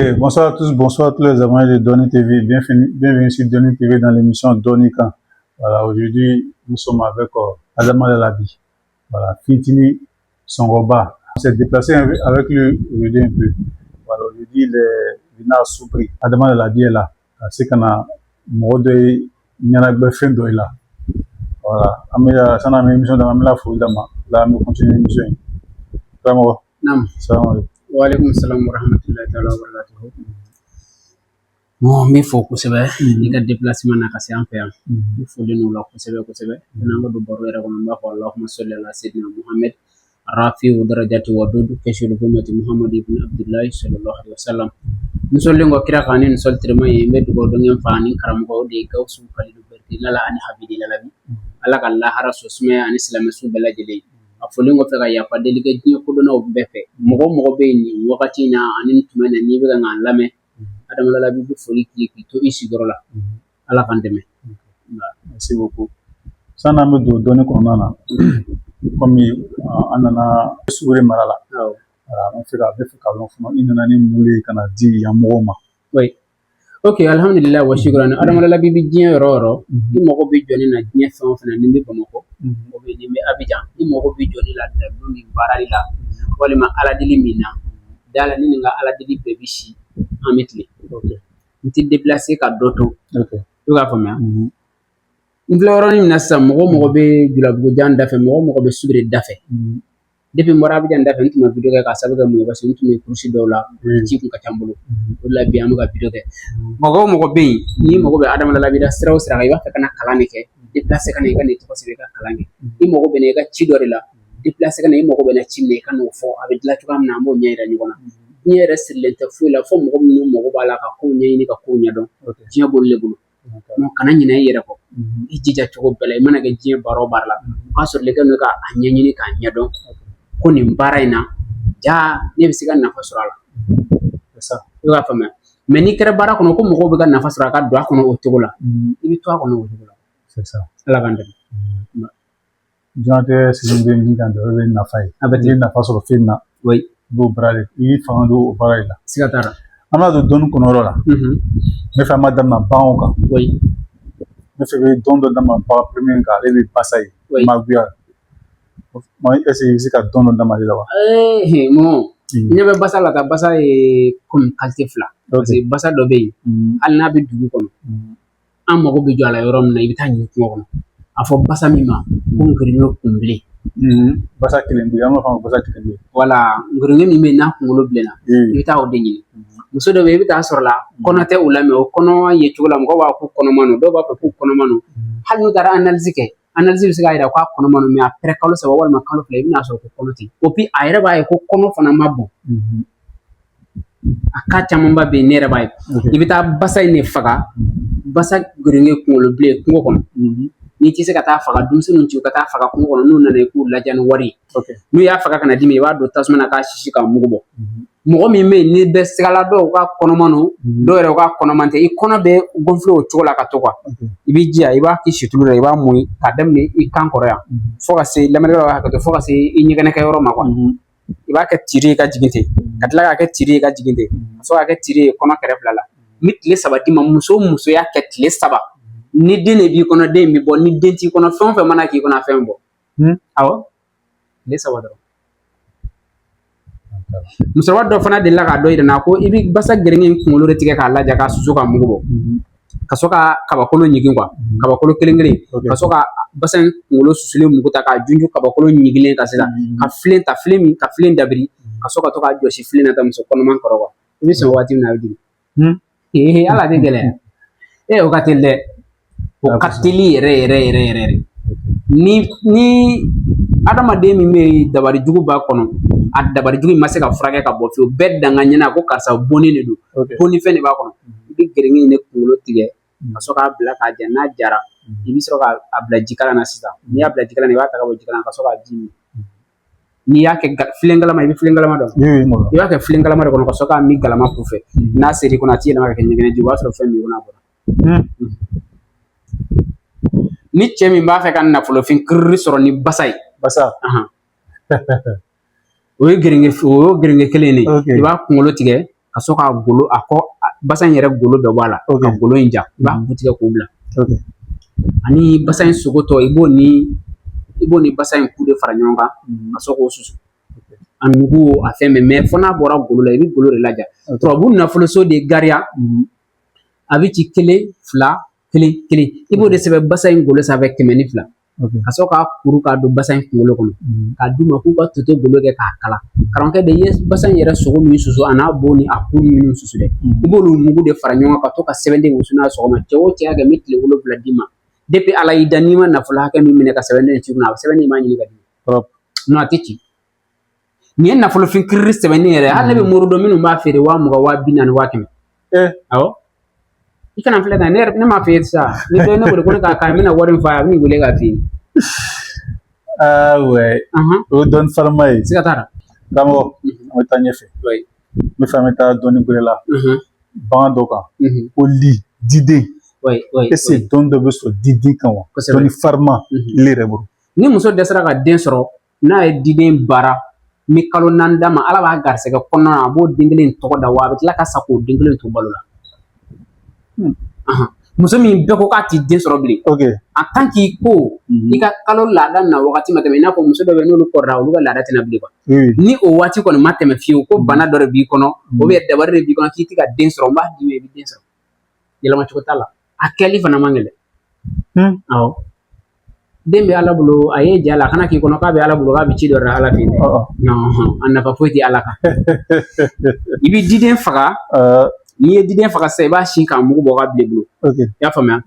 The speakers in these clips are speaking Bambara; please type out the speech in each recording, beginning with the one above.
Bonsoir à tous, bonsoir à tous les amis de Donny TV. Bienvenue sur Donny TV dans l'émission Donny Camp. Voilà, aujourd'hui, nous sommes avec Adama Lalabi. Voilà, Fintini Songoba. On s'est déplacé avec lui aujourd'hui un peu. Voilà, aujourd'hui, il est venu à Soubri. Adama Lalabi est là. C'est qu'on a mode Nyanagbe Fendo est là. Voilà, ça n'a même émission dans la foule d'Ama. Là, nous continuons l'émission. Vraiment. Naam. Salam. Wa alaikum salam wa rahmatullahi ta'ala wa barakatuh. Mo mi fo kosɛbɛ i ka déplacement na ka se an fɛ yan. Mi foli n'o la kosɛbɛ kosɛbɛ. N'an ka don baro yɛrɛ kɔnɔ n b'a fɔ Allahumma salli ala sayyidina Muhammad rafi'u darajati wa dudu kashil ummati Muhammad ibn Abdullah sallallahu alaihi wasallam. Musolen ko kira kan ni sol tirma ye me dugo don yan fa ni karamɔgɔ de Gawsu Kalidu Berdi lala ani Habidi lalabi. Ala ka lahara so sumaya ani silamɛ su bɛɛ lajɛlen. A fɔlen kɔfɛ ka yafa deli kɛ diɲɛ kodɔnnaw bɛɛ fɛ mɔgɔ bɛ nin wagati na ani tuma na n'i bɛ ka k'an lamɛn Adama Lalabi bɛ foli k'i k'i to i sigiyɔrɔ la Ala k'an dɛmɛ. Merci beaucoup. San'an bɛ don dɔnni kɔnɔna na komi an nana Soubri mara la an bɛ fɛ ka lɔn fana i nana ni mun ye ka na di yan mɔgɔw ma. Oui. Ok, alhamdulillah wa shukran. Adama Lalabi bɛ diɲɛ yɔrɔ o yɔrɔ i mago bɛ jɔ ne na diɲɛ fɛn o fɛn na ni n bɛ Bamakɔ ni n bɛ Abidjan i mago bɛ jɔ ne la dalu min baarali la walima aladeli min na dala ni nin ka aladeli bɛɛ bɛ si an bɛ tile n tɛ déplacer ka dɔ to i k'a faamuya n filɛ yɔrɔnin min na sisan mɔgɔ bɛ Julabugujan da fɛ mɔgɔ bɛ Soubri da fɛ depuis n bɔra Abidjan da fɛ n tun ma video kɛ k'a sababu kɛ mun ye parce que n tun bɛ kurusi dɔw la ci kun ka ca n bolo o de la bi an bɛ ka video kɛ mɔgɔ bɛ yen n'i mago bɛ Adama Lalabi la sira o sira kan i b'a fɛ ka na kalan de kɛ déplacer ka na i ka n'i tɔgɔ sɛbɛn i ka kalan kɛ i mago bɛ na i ka ci dɔ de la déplacer ka na i mago bɛ na ci min na i ka n'o fɔ a bɛ dilan cogoya min na an b'o ɲɛ yira ɲɔgɔn na diɲɛ yɛrɛ sirilen tɛ foyi la fo mɔgɔ minnu mago b'a la ka kow ɲɛɲini ka kow ɲɛdɔn diɲɛ b'olu de bolo kana ɲinɛ i yɛrɛ kɔ i jija cogo bɛɛ la i mana kɛ diɲɛ baara o baara la o k'a sɔrɔ i ka ɲɛɲini k'a ɲɛdɔn ko nin baara in na ja ne bɛ se ka nafa sɔrɔ a la i b'a faamuya mais n'i kɛra baara kɔnɔ ko mɔgɔw bɛ ka nafa sɔrɔ a ka don a kɔnɔ o cogo la i bɛ to a kɔnɔ o cogo la Ala k'an dɛmɛ. Diɲɛnatigɛ sigi bɛ min kan dɔrɔn i bɛ nafa ye a bɛ t'i nafa sɔrɔ fɛn na i b'o baara de i b'i fanga don o baara de la siga t'a la an b'a don dɔnni kɔnɔyɔrɔ la ne fɛ an b'a daminɛ baganw kan ne fɛ bɛ dɔn dɔ daminɛ bagan premier kan ale bɛ basa ye maguya est-ce que i bɛ se ka dɔn dɔ daminɛ ale la wa ɲɛ bɛ basa la ka basa ye comme qualité fila parce que basa dɔ bɛ yen hali n'a bɛ dugu kɔnɔ an mago bɛ jɔ a la yɔrɔ min na i bɛ taa ɲini kungo kɔnɔ a fɔ basa min ma ko ngirinɛ kunbilen basa kelen bɛ yen an b'a fɔ basa kelen bɛ yen wala ngirinɛ min bɛ yen n'a kunkolo bilenna i bɛ taa o de ɲini muso dɔ bɛ yen i bɛ taa sɔrɔ la kɔnɔ tɛ o la mɛ o kɔnɔ ye cogo la mɔgɔw b'a fɔ kɔnɔma don dɔw b'a fɔ k'u kɔnɔma don hali n'u taara analyse kɛ analyse bɛ se k'a jira k'a kɔnɔma don mɛ après kalo 3 walima kalo 2 i bɛna sɔrɔ ko kɔnɔ tɛ et puis a yɛrɛ b'a ye ko kɔnɔ fana ma bon a ka camanba bɛ yen ne yɛrɛ b'a ye i bɛ taa basa in de faga basa ngirinɛ kunkolo bilen kungo kɔnɔ n'i tɛ se ka taa faga denmisɛnninw ci ka taa faga kungo kɔnɔ n'u nana i k'u lajɛ ni wari ye n'u y'a faga ka na d'i ma i b'a don tasuma na k'a sisi k'a mugu bɔ mɔgɔ min bɛ yen ni bɛ sigala dɔw ka kɔnɔma don dɔw yɛrɛ ka kɔnɔman tɛ i kɔnɔ bɛ gonfler o cogo la ka to quoi i b'i jija i b'a k'i situlu la i b'a mun k'a daminɛ i kan kɔrɔ yan fo ka se lamɛnnikɛlaw b'a hakɛto fo ka se i ɲɛgɛnɛkɛ yɔrɔ ma quoi i b'a kɛ tiri ye ka jigin ten ka tila k'a kɛ tiri ye ka jigin ten ka sɔrɔ k'a kɛ tiri ye kɔnɔ kɛrɛ fila la ni tile 3 d'i ma muso o muso y'a kɛ tile 3 ni den de b'i kɔnɔ den bɛ bɔ ni den t'i kɔnɔ fɛn o fɛn mana k'i kɔnɔ a fɛn bɔ awɔ tile 3 dɔrɔn musokɔrɔba dɔ fana delila k'a dɔ yira n na ko i bɛ basa gɛrɛngɛ kunkolo de tigɛ k'a lajɛ k'a susu k'a mugu bɔ ka sɔrɔ ka kabakolo ɲigin quoi kabakolo kelen ka sɔrɔ ka basa in kunkolo susulen mugu ta k'a junju kabakolo ɲigilen kan sisan ka filen ta ka filen dabiri ka sɔrɔ ka to k'a jɔsi filen na ta muso kɔnɔman kɔrɔ quoi i bɛ sɔn waati min na a bɛ jigin ala tɛ gɛlɛya o ka teli dɛ o ka teli yɛrɛ ni adamaden min bɛ dabari jugu b'a kɔnɔ a dabari jugu ma se ka furakɛ ka bɔ fiyewu bɛɛ danga ɲɛna ko karisa bonni de don bonni fɛn de b'a kɔnɔ i bɛ gɛrɛngɛ in de kunkolo tigɛ ka sɔrɔ k'a bila k'a jɛ n'a jara i bɛ sɔrɔ k'a bila jikalan na sisan n'i y'a bila jikalan na i b'a ta ka bɔ jikalan na ka sɔrɔ k'a ji min n'i y'a kɛ filen galama i bɛ filen galama dɔn i b'a kɛ filen galama de kɔnɔ ka sɔrɔ k'a min galama kɔfɛ n'a ser'i kɔnɔ a t'i yɛlɛma ka kɛ ɲɛgɛnɛ ji o b'a sɔrɔ fɛn min kɔnɔ a bɔra ni cɛ min b'a fɛ ka nafolofin kiriri sɔrɔ ni basa ye o ye gɛrɛngɛ kelen de i b'a kunkolo tigɛ ka sɔrɔ ka golo a kɔ basa in yɛrɛ golo bɛɛ bɔ a la ka golo in ja i b'a kutigɛ k'o bila ani basa in sogo tɔ i b'o ni basa in ku de fara ɲɔgɔn kan ka sɔrɔ k'o susu a nugu a fɛn mais fo n'a bɔra golo la i bɛ golo de laja tubabu nafoloso de gariya a bɛ ci 1 2 1 1 i b'o de sɛbɛn basa in golo sanfɛ 102 ka sɔrɔ k'a kuru k'a don basa in kunkolo kɔnɔ k'a d'u ma k'u ka toto golo kɛ k'a kala karamɔgɔkɛ de ye basa in yɛrɛ sogo min susu a n'a bo ni a ku minnu susu dɛ i b'olu mugu de fara ɲɔgɔn kan ka to ka sɛbɛnden wusu n'a sɔgɔma cɛ o cɛ y'a kɛ n bɛ tile 7 d'i ma depuis ala y'i da n'i ma nafolo hakɛ min minɛ ka sɛbɛnden ci kunna a sɛbɛnden m'a ɲini ka di non a tɛ ci nin ye nafolofin kiriri sɛbɛnden yɛrɛ hali ne bɛ mori dɔn minnu b'a feere 20 40 50 awɔ i kana filɛ kan ne m'a f'i ye sa ni dɔ ye ne wele ko ne k'a kan n bɛna wari min f'a ye a bɛ n'i wele k'a f'i ye ah ouais o dɔnni farima ye siga t'a la karamɔgɔ an bɛ taa ɲɛfɛ n bɛ fɛ an bɛ taa dɔnni gɛrɛ la bagan dɔ kan ko diden est-ce que dɔnni dɔ bɛ sɔrɔ diden kan wa dɔnni farima ile yɛrɛ bolo ni muso dɛsɛra ka den sɔrɔ n'a ye diden baara ni kalo 4 d'a ma ala b'a garisɛgɛ kɔnɔna na a b'o den kelen tɔgɔ da wa a bɛ tila ka sa k'o den kelen to balo la muso min bɛɛ ko k'a ti den sɔrɔ bilen en tant que ko i ka kalo laada na wagati ma tɛmɛ i n'a fɔ muso dɔ bɛ n'olu kɔrɔla olu ka laada tɛna bilen quoi ni o waati kɔni ma tɛmɛ fiyewu ko bana dɔ de b'i kɔnɔ ou bien dabari de b'i kɔnɔ k'i tɛ ka den sɔrɔ n b'a d'i ma i bɛ den sɔrɔ yɛlɛma cogo t'a la a kɛli fana man gɛlɛn awɔ den bɛ ala bolo a ye ja la a kana k'i kɔnɔ k'a bɛ ala bolo k'a bɛ ci dɔ da ala fɛ non a nafa foyi tɛ ala kan i bɛ diden faga n'i ye diden faga sisan i b'a sin k'a mugu bɔ k'a bila i bolo i y'a faamuya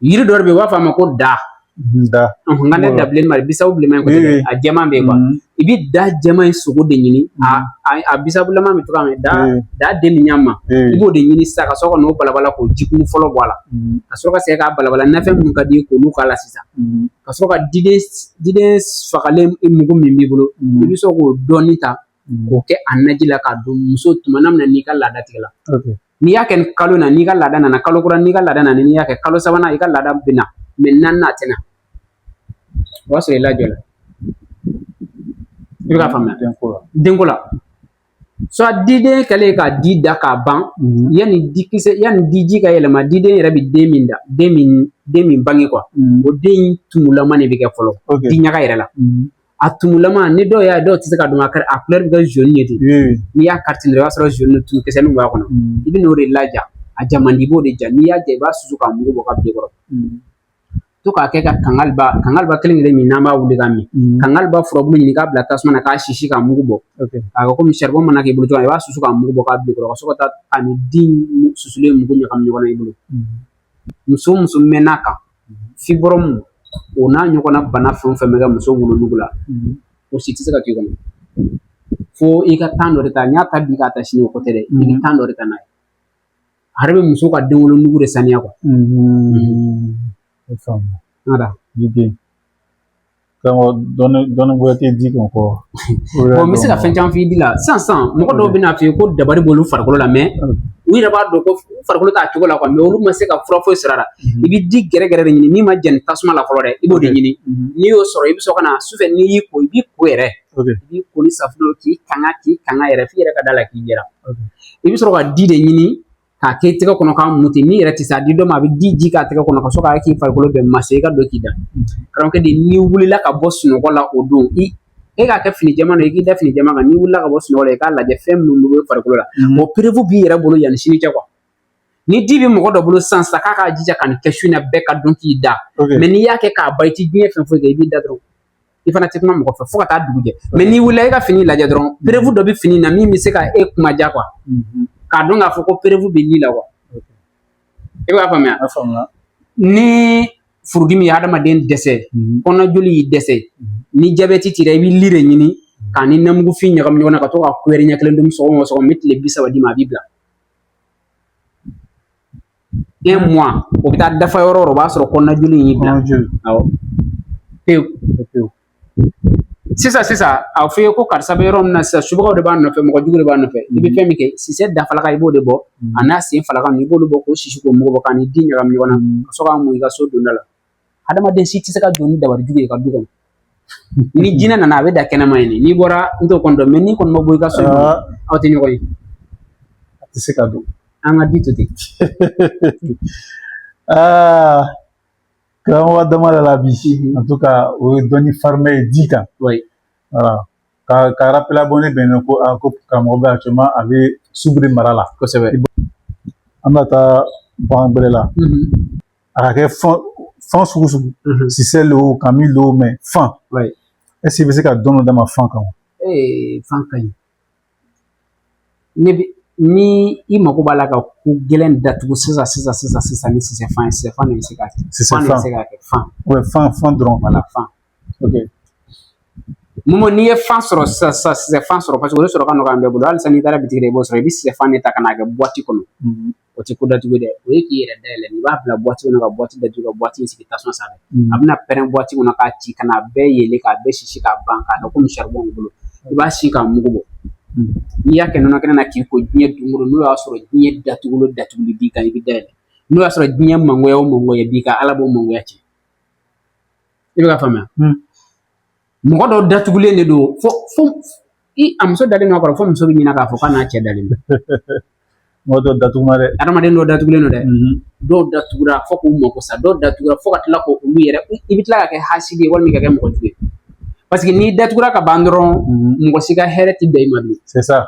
yiri dɔ de bɛ yen u b'a fɔ a ma ko da nka ne da bilenni ma bisabu bilenman ko tɛ a jɛman bɛ yen quoi i bɛ da jɛman in sogo de ɲini a bisabulama bɛ cogoya min da den min ɲa ma i b'o de ɲini sisan ka sɔrɔ ka n'o balabala k'o jikunu fɔlɔ bɔ a la ka sɔrɔ ka segin k'a balabala nafɛn minnu ka di ye k'olu k'a la sisan ka sɔrɔ ka diden fagalen mugu min b'i bolo i bɛ sɔrɔ k'o dɔɔni ta k'o kɛ a naji la k'a don muso tuma na n'i ka laada tigɛ la n'i y'a kɛ ni kalo na n'i ka laada nana kalo kura n'i ka laada nana n'i y'a kɛ kalo sabanan i ka laada bɛ na mais 4nan a tɛna o b'a sɔrɔ i lajɔ la i bɛ k'a faamuya denko la soit diden kɛlen ka di da k'a ban yanni diji ka yɛlɛma diden yɛrɛ bɛ den min bange quoi o den tumulama de bɛ kɛ fɔlɔ di ɲaga yɛrɛ la a tumulama ni dɔw y'a dɔw tɛ se ka dɔn a couleur bɛ kɛ jaune ye ten n'i y'a kari dɔrɔn i b'a sɔrɔ jaune tumusɛnnin b'a kɔnɔ i bɛ n'o de laja a ja man di i b'o de ja n'i y'a ja i b'a susu k'a mugu bɔ ka bila i kɔrɔ to k'a kɛ ka kangaliba kelen min n'an b'a wuli ka min kangaliba furabulu ɲini k'a bila tasuma na k'a sisi k'a mugu bɔ k'a kɛ komi charbon mana k'i bolo cogo i b'a susu k'a mugu bɔ k'a bila i kɔrɔ ka sɔrɔ ka taa ani den susulen mugu ɲagami ɲɔgɔn na i bolo muso o muso mɛnna kan fibromu o n'a ɲɔgɔnna bana fɛn o fɛn bɛ kɛ muso wolonugu la o si tɛ se ka k'i kɔnɔ fo i ka temps dɔ de ta n y'a ta bi k'a ta sini o ko tɛ dɛ i bɛ temps dɔ de ta n'a ye a yɛrɛ bɛ muso ka den wolonugu de saniya quoi voilà dɔnni bɔ tɛ di kan kɔ bon n bɛ se ka fɛn caman f'i di la sisan mɔgɔ dɔw bɛ n'a f'i ye ko dabali b'olu farikolo la mais u yɛrɛ b'a dɔn ko farikolo t'a cogo la quoi mais olu ma se ka fura foyi sɔrɔ a la i bɛ di gɛrɛgɛrɛ de ɲini min ma jɛni tasuma la fɔlɔ dɛ i b'o de ɲini n'i y'o sɔrɔ i bɛ sɔrɔ ka na sufɛ n'i y'i ko i b'i ko yɛrɛ i b'i ko ni safunɛ k'i kanga yɛrɛ f'i yɛrɛ ka da la k'i jɛra i bɛ sɔrɔ ka di de ɲini k'a kɛ tɛgɛ kɔnɔ k'a muti n'i yɛrɛ tɛ se a di dɔ ma a bɛ di k'a tɛgɛ kɔnɔ ka sɔrɔ k'a k'i farikolo bɛɛ mase i ka don k'i da karamɔgɔkɛ de n'i wulila ka bɔ sunɔgɔ la o don e k'a kɛ fini jɛman na i k'i da fini jɛman kan n'i wulila ka bɔ sunɔgɔ la i k'a lajɛ fɛn minnu bɛ farikolo la o prévu b'i yɛrɛ bolo yanni sini cɛ quoi ni di bɛ mɔgɔ dɔ bolo sisan k'a k'a jija ka nin kɛ su in na bɛɛ ka dɔn k'i da mais n'i y'a kɛ k'a ban i ti diɲɛ fɛn foyi kɛ i b'i da dɔrɔn i fana tɛ kuma mɔgɔ fɛ fo ka taa dugu jɛ mais n'i wulila i ka fini lajɛ dɔrɔn prévu dɔ bɛ fini na min bɛ se ka e kuma ja quoi k'a dɔn k'a fɔ ko prévu bɛ li la quoi i b'a faamuya ni furudimi ye adamaden dɛsɛ kɔnɔjoli y'i dɛsɛ ni jabɛti t'i la i bɛ li de ɲini k'a ni namugufin ɲagami ɲɔgɔn na ka to ka kuyɛri ɲɛ kelen dun sɔgɔma o sɔgɔma n bɛ tile 30 d'i ma a b'i bila 1 mois o bɛ taa dafa yɔrɔ o yɔrɔ o b'a sɔrɔ kɔnɔjoli in y'i bila awɔ pewu sisan a fɔ i ye ko karisa bɛ yɔrɔ min na sisan subagaw de b'a nɔfɛ mɔgɔ jugu de b'a nɔfɛ i bɛ fɛn min kɛ sisɛ dafalaka i b'o de bɔ a n'a sen falaka i b'olu bɔ k'o sisi k'o mugu bɔ k'a ni di ɲagami ɲɔgɔn na ka sɔrɔ k'a mun i ka so donda la adamaden si tɛ se ka don ni dabali jugu ye ka du kɔnɔ ni jinɛ nana a bɛ da kɛnɛma yen n'i bɔra n t'o kɔni dɔn mais n'i kɔni ma bɔ i ka so aw tɛ ɲɔgɔn ye tɛ se ka don. An ka di to ten. Karamɔgɔ dama la bi en tout cas o ye dɔnni farimɛ ye di kan. Oui. Voilà. Ka rappel abonné bɛ yen ko karamɔgɔ bɛ actuellement a bɛ Subiri mara la. Kosɛbɛ. An bɛ taa bagan bɛrɛ la. A ka kɛ fan sugu sugu. Sisɛ lo Kami lo mais fan. Oui. Est ce que i bɛ se ka dɔn dɔ d'a ma fan kan wa? Fan ka ɲi. Ni i mago b'a la ka ko gɛlɛn datugu sisan ni sisɛfan ye, sisɛfan de bɛ se k'a kɛ. Fan de bɛ se k'a kɛ fan. Ouais, fan dɔrɔn. Voilà, fan. Ok. Momo n'i ye fan sɔrɔ sisan sisɛfan sɔrɔ parce que o de sɔrɔ ka nɔgɔ an bɛɛ bolo halisa n'i taara bitigi la i b'o sɔrɔ i bɛ sisɛfan de ta ka n'a kɛ boîte kɔnɔ. O tɛ ko datugu dɛ o ye k'i yɛrɛ dayɛlɛ i b'a bila boîte kɔnɔ ka boîte datugu ka boîte in sigi tasuma sanfɛ a bɛna pɛrɛn boîte kɔnɔ k'a ci ka n'a bɛɛ yɛlɛ k'a bɛɛ sisi k'a ban k'a kɛ komi charbon b'i bolo i b'a si k'a mugu bɔ n'i y'a kɛ nɔnɔ kɛnɛ na k'i ko diɲɛ don o don n'o y'a sɔrɔ diɲɛ datuguli b'i kan i bɛ dayɛlɛ n'o y'a sɔrɔ diɲɛ mangoya o mangoya b'i kan ala b'o mangoya cɛ i bɛ ka faamuya mɔgɔ dɔw datugulen de don fo a muso dalen don a kɔrɔ fo muso bɛ ɲinɛ k'a fɔ k'a n'a cɛ dalen don. Mɔgɔ dɔw datuguma dɛ. Adamaden dɔw datugulen don dɛ. Dɔw datugura fo k'u mako sa dɔw datugura fo ka tila k'olu yɛrɛ i bɛ tila ka kɛ hasidi ye walima i ka kɛ mɔgɔ jugu ye parce que n'i datugura ka ban dɔrɔn mɔgɔ si ka hɛrɛ tɛ bɛn i ma bilen. C'est ça.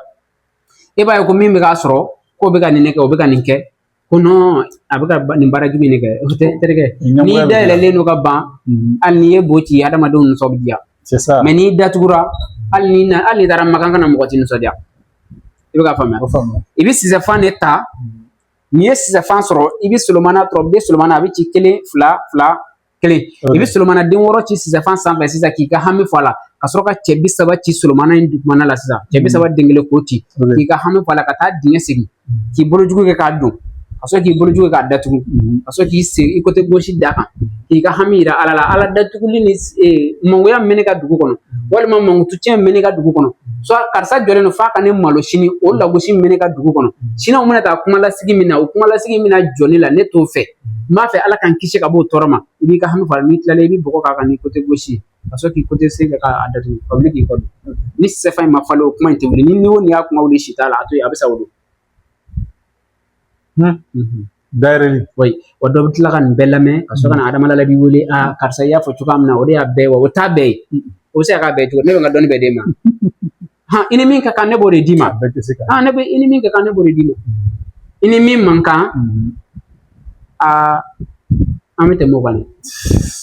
E b'a ye ko min bɛ k'a sɔrɔ k'o bɛ ka nin kɛ o bɛ ka nin kɛ ko non a bɛ ka nin baara jugu in de kɛ o tɛ terikɛ n'i dayɛlɛlen don ka ban hali n'i ye bo ci adamadenw nisɔn bɛ diya. C'est ça. Mais n'i datugura hali n'i taara makan kana mɔgɔ tɛ nisɔndiya. I bɛ ka faamuya i bɛ sisɛfan de ta n'i ye sisɛfan sɔrɔ i bɛ solomana tɔrɔ i bɛ solomana a bɛ ci 1 2 2 1 i bɛ solomana den wɔɔrɔ ci sisɛfan sanfɛ sisan k'i ka hami fɔ a la ka sɔrɔ ka cɛ 30 ci solomana in dugumana la sisan cɛ 30 den kelen k'o ci k'i ka hami fɔ a la ka taa dingɛ segin k'i bolojugu kɛ k'a don ka sɔrɔ k'i bolojugu kɛ k'a datugu ka sɔrɔ k'i sigi i côté gauche da kan k'i ka hami yira ala la ala datuguli ni mangoya min bɛ ne ka dugu kɔnɔ walima mankutucɛ min bɛ ne ka dugu kɔnɔ soit karisa jɔlen don f'a ka ne malo sini o lagosi min bɛ ne ka dugu kɔnɔ sini aw mana taa kumalasigi min na o kumalasigi min na jɔ ne la ne t'o fɛ n b'a fɛ ala k'an kisi ka bɔ o tɔɔrɔ ma i b'i ka hami fara n'i tilala i bɛ bɔgɔ k'a kan ni côté gauche ka sɔrɔ k'i côté se kɛ k'a datugu ka wuli k'i kɔ don ni sɛfan in ma falen o kuma in tɛ wuli ni o ni y'a kuma wuli si t'a la a to yen a bɛ sa o don. Dayɛlɛli. Oui wa dɔ bɛ tila ka nin bɛɛ lamɛn ka sɔrɔ ka na adama la b'i wele karisa i y'a fɔ cogoya min na o de y'a bɛɛ wa o t'a bɛɛ ye o bɛ se k'a bɛɛ cogo ne bɛ n ka dɔnni bɛɛ d'e ma i ni min ka kan ne b'o de d'i ma i ni min ka kan ne b'o de d'i ma i ni min man kan an bɛ tɛmɛ o kan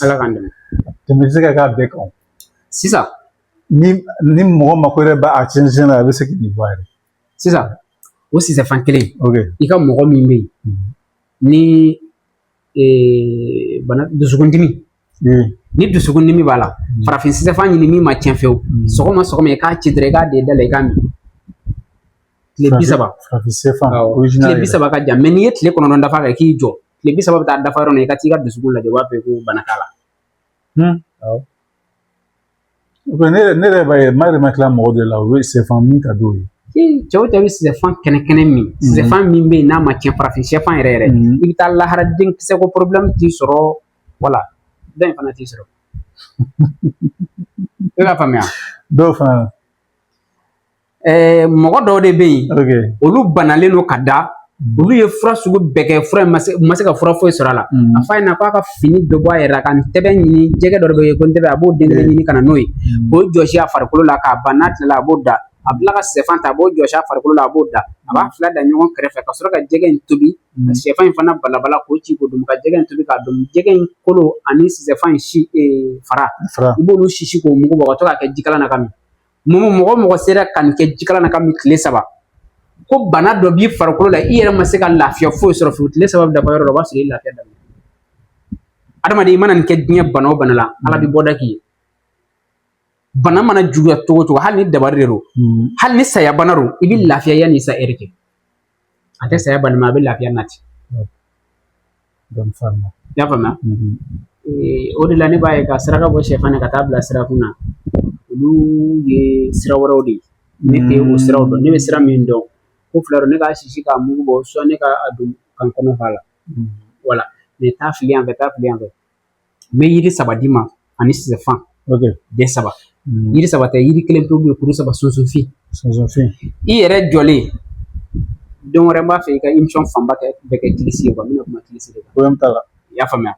ala k'an dɛmɛ. Tɛmɛ tɛ se ka k'a bɛɛ kan sisan ni mɔgɔ mako yɛrɛ b'a cɛn na a bɛ se k'i bɔ yɛrɛ sisan o sisɛfan kelen i ka mɔgɔ min bɛ yen ni bana dusukundimi ni dusukundimi b'a la farafin sisɛfan ɲini min ma tiɲɛ fewu sɔgɔma sɔgɔma i k'a ci dɔrɔn i k'a den da la i k'a min tile 30 tile 30 ka jan mais n'i ye tile 9 dafa kɛ k'i jɔ tile 30 bɛ taa dafa yɔrɔ min i ka t'i ka dusukun lajɛ o b'a fɔ ko bana t'a la. Ne yɛrɛ b'a ye maa yɛrɛ ma tila mɔgɔ de la o bɛ sɛfan min ka d'o ye. Cɛw cɛ bɛ sisɛfan kɛnɛ min sisɛfan min bɛ yen n'a ma tiɲɛ farafin sɛfan yɛrɛ yɛrɛ i bɛ taa lahara denkisɛ ko problème t'i sɔrɔ wala dɔ in fana t'i sɔrɔ i b'a faamuya. Dɔw fana. Mɔgɔ dɔw de bɛ yen olu banalen don ka da olu ye fura sugu bɛɛ kɛ fura in ma se ka fura foyi sɔrɔ a la a f'a ɲɛna k'a ka fini bɛɛ bɔ a yɛrɛ la ka ntɛbɛn ɲini jɛgɛ dɔ de bɛ yen ko ntɛbɛn a b'o den kelen ɲini ka na n'o ye k'o jɔsi a farikolo la k'a ban n'a tilala a b'o da a bila ka sɛfan ta a b'o jɔsi a farikolo la a b'o da a b'a fila da ɲɔgɔn kɛrɛfɛ ka sɔrɔ ka jɛgɛ in tobi ka sɛfan in fana balabala k'o ci k'o dum ka jɛgɛ in tobi k'a dum jɛgɛ in kolo ani sɛfan in si fara i b'olu sisi k'o mugu bɔ ka to k'a kɛ jikalan na ka min mɔgɔ sera ka nin kɛ jikalan na ka min tile 3 ko bana dɔ b'i farikolo la i yɛrɛ ma se ka lafiya foyi sɔrɔ fiyewu tile 3 bɛ dafa yɔrɔ dɔ o b'a sɔrɔ i lafiya daminɛ adamaden i mana nin kɛ diɲɛ bana o bana la ala bɛ bɔda k'i ye bana mana juguya cogo cogo hali ni dabari de don hali ni saya bana don i bɛ lafiya yanni i sa ɛri cɛ a tɛ saya bana ma a bɛ lafiya nati i y'a faamuya o de la ne b'a ye ka saraka bɔ sɛfan na ka taa bila sira kun na olu ye sira wɛrɛw de ye ne tɛ o siraw dɔn ne bɛ sira min dɔn ko fila ne k'a sisi k'a mugu bɔ soit ne ka don kan kɔnɔ k'a la wala mais taa fili yan fɛ n bɛ yiri 3 d'i ma ani sisɛfan den 3 yiri 3 tɛ yiri 1 pe kuru 3 sunsunfin i yɛrɛ jɔlen don wɛrɛ b'a fɛ i ka émission fanba bɛɛ kɛ kilisi ye quoi min kuma kilisi de kan problème t'a la i y'a faamuya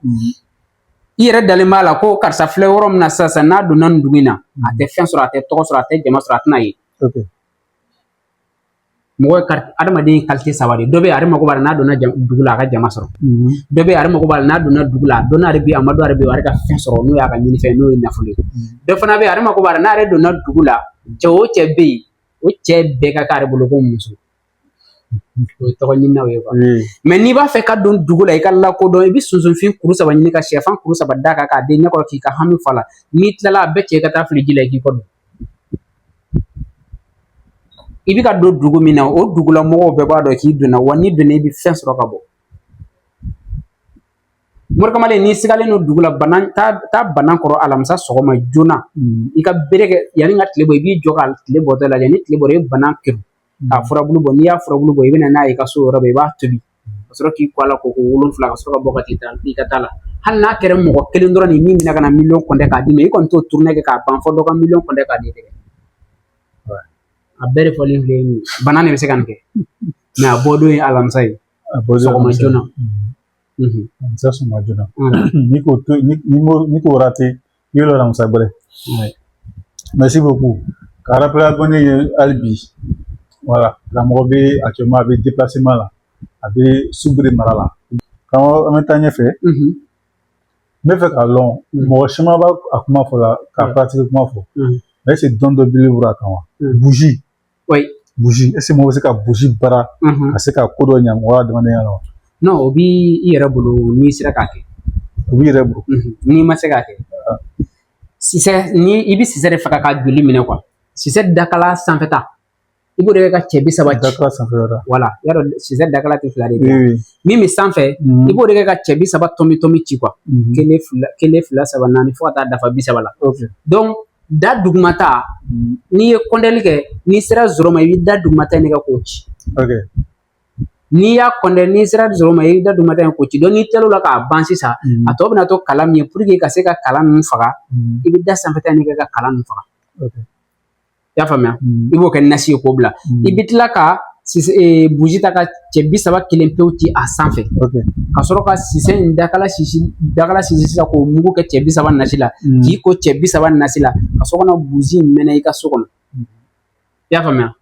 i yɛrɛ dalen b'a la ko karisa filɛ yɔrɔ min na sisan n'a donna nin dugu in na a tɛ fɛn sɔrɔ a tɛ tɔgɔ sɔrɔ a tɛ jama sɔrɔ a tɛna ye mɔgɔ ye adamaden qualité saba de dɔ bɛ ale mago b'a la n'a donna dugu la a ka jama sɔrɔ dɔ bɛ ale mago b'a la n'a donna dugu la dɔ n'ale bɛ a ma dɔ ale bɛ ale ka fɛn sɔrɔ n'o y'a ka ɲinifɛn n'o ye nafolo ye dɔ fana bɛ ale mago b'a la n'ale donna dugu la cɛ o cɛ bɛ yen o cɛ bɛɛ ka k'ale bolo ko muso o ye tɔgɔ ɲininaw ye quoi mais n'i b'a fɛ ka don dugu la i ka lakodɔn i bɛ sunsunfin kuru saba ɲini ka sɛfan kuru saba d'a kan k'a den ɲɛkɔrɔ k'i ka hami fa la n'i tilala a bɛɛ cɛ ka taa fili ji la i k'i kɔ don i bɛ ka don dugu min na o dugula mɔgɔw bɛɛ b'a dɔn k'i donna wa n'i donna i bɛ fɛn sɔrɔ ka bɔ Morikamalen n'i sigalen don dugu la taa bana kɔrɔ alamisa sɔgɔma joona i ka bere kɛ yanni ka tile bɔ i b'i jɔ ka tile bɔtɔ lajɛ ni tile bɔra i ye bana kiri k'a furabulu bɔ n'i y'a furabulu bɔ i bɛ na n'a ye i ka so yɔrɔ bɛɛ i b'a tobi ka sɔrɔ k'i kɔ a la ko 7 ka sɔrɔ ka bɔ ka i ka taa la hali n'a kɛra mɔgɔ kelen dɔrɔn ni min bɛna ka na miliyɔn kɔntɛ k'a d'i ma i kɔni t'o tournée kɛ k'a ban fɔ dɔ ka miliyɔn kɔntɛ k'a di tigɛ a bɛɛ de fɔlen filɛ nin ye bana de bɛ se ka nin kɛ mais a bɔ don ye alamisa ye sɔgɔma joona alamisa sɔgɔma joona n'i ko raté i bɛ alamisa gbɛrɛ merci beaucoup ka rappel a donné ye hali bi voilà karamɔgɔ bɛ actuellement a bɛ déplacement la a bɛ Subiri mara la karamɔgɔ an bɛ taa ɲɛfɛ n bɛ fɛ k'a lɔn mɔgɔ caman b'a a kuma fɔ la k'a pratique kuma fɔ mais est-ce que dɔn dɔ b'i bolo a kan wa bougie bougie est-ce que mɔgɔ bɛ se ka bougie baara ka se ka ko dɔ ɲɛ mɔgɔ adamadenya la wa non o b'i yɛrɛ bolo n'i sera k'a kɛ o b'i yɛrɛ bolo n'i ma se k'a kɛ sisɛ ni i bɛ sisɛ de fɛ ka joli minɛ quoi sisɛ dakala sanfɛta i b'o de kɛ ka cɛ 30 dakala sanfɛta voilà yarɔ sisɛ dakala tɛ fila de ye min bɛ sanfɛ i b'o de kɛ ka cɛ 30 tɔmi ci quoi kelen fila saba naani fo ka taa dafa 30 la donc da dugumata n'i ye kɔndɛli kɛ n'i sera zoro ma i bɛ da dugumata in kɛ k'o ci n'i y'a kɔndɛ n'i sera zoro ma i bɛ da dugumata in k'o ci donc n'i tilala la k'a ban sisan a tɔ bɛna to kala min ye pour que ka se ka kala ninnu faga i bɛ da sanfɛta in kɛ ka kala ninnu faga i y'a faamuya i b'o kɛ nasi ye k'o bila i bɛ tila ka buji ta ka cɛ 30 kelen pewu ci a sanfɛ ka sɔrɔ ka sisɛ in dakala sisi sisan k'o mugu kɛ cɛ 30 nasi la k'i ko cɛ 30 nasi la ka sɔrɔ ka na buji in mɛnɛ i ka so kɔnɔ i y'a faamuya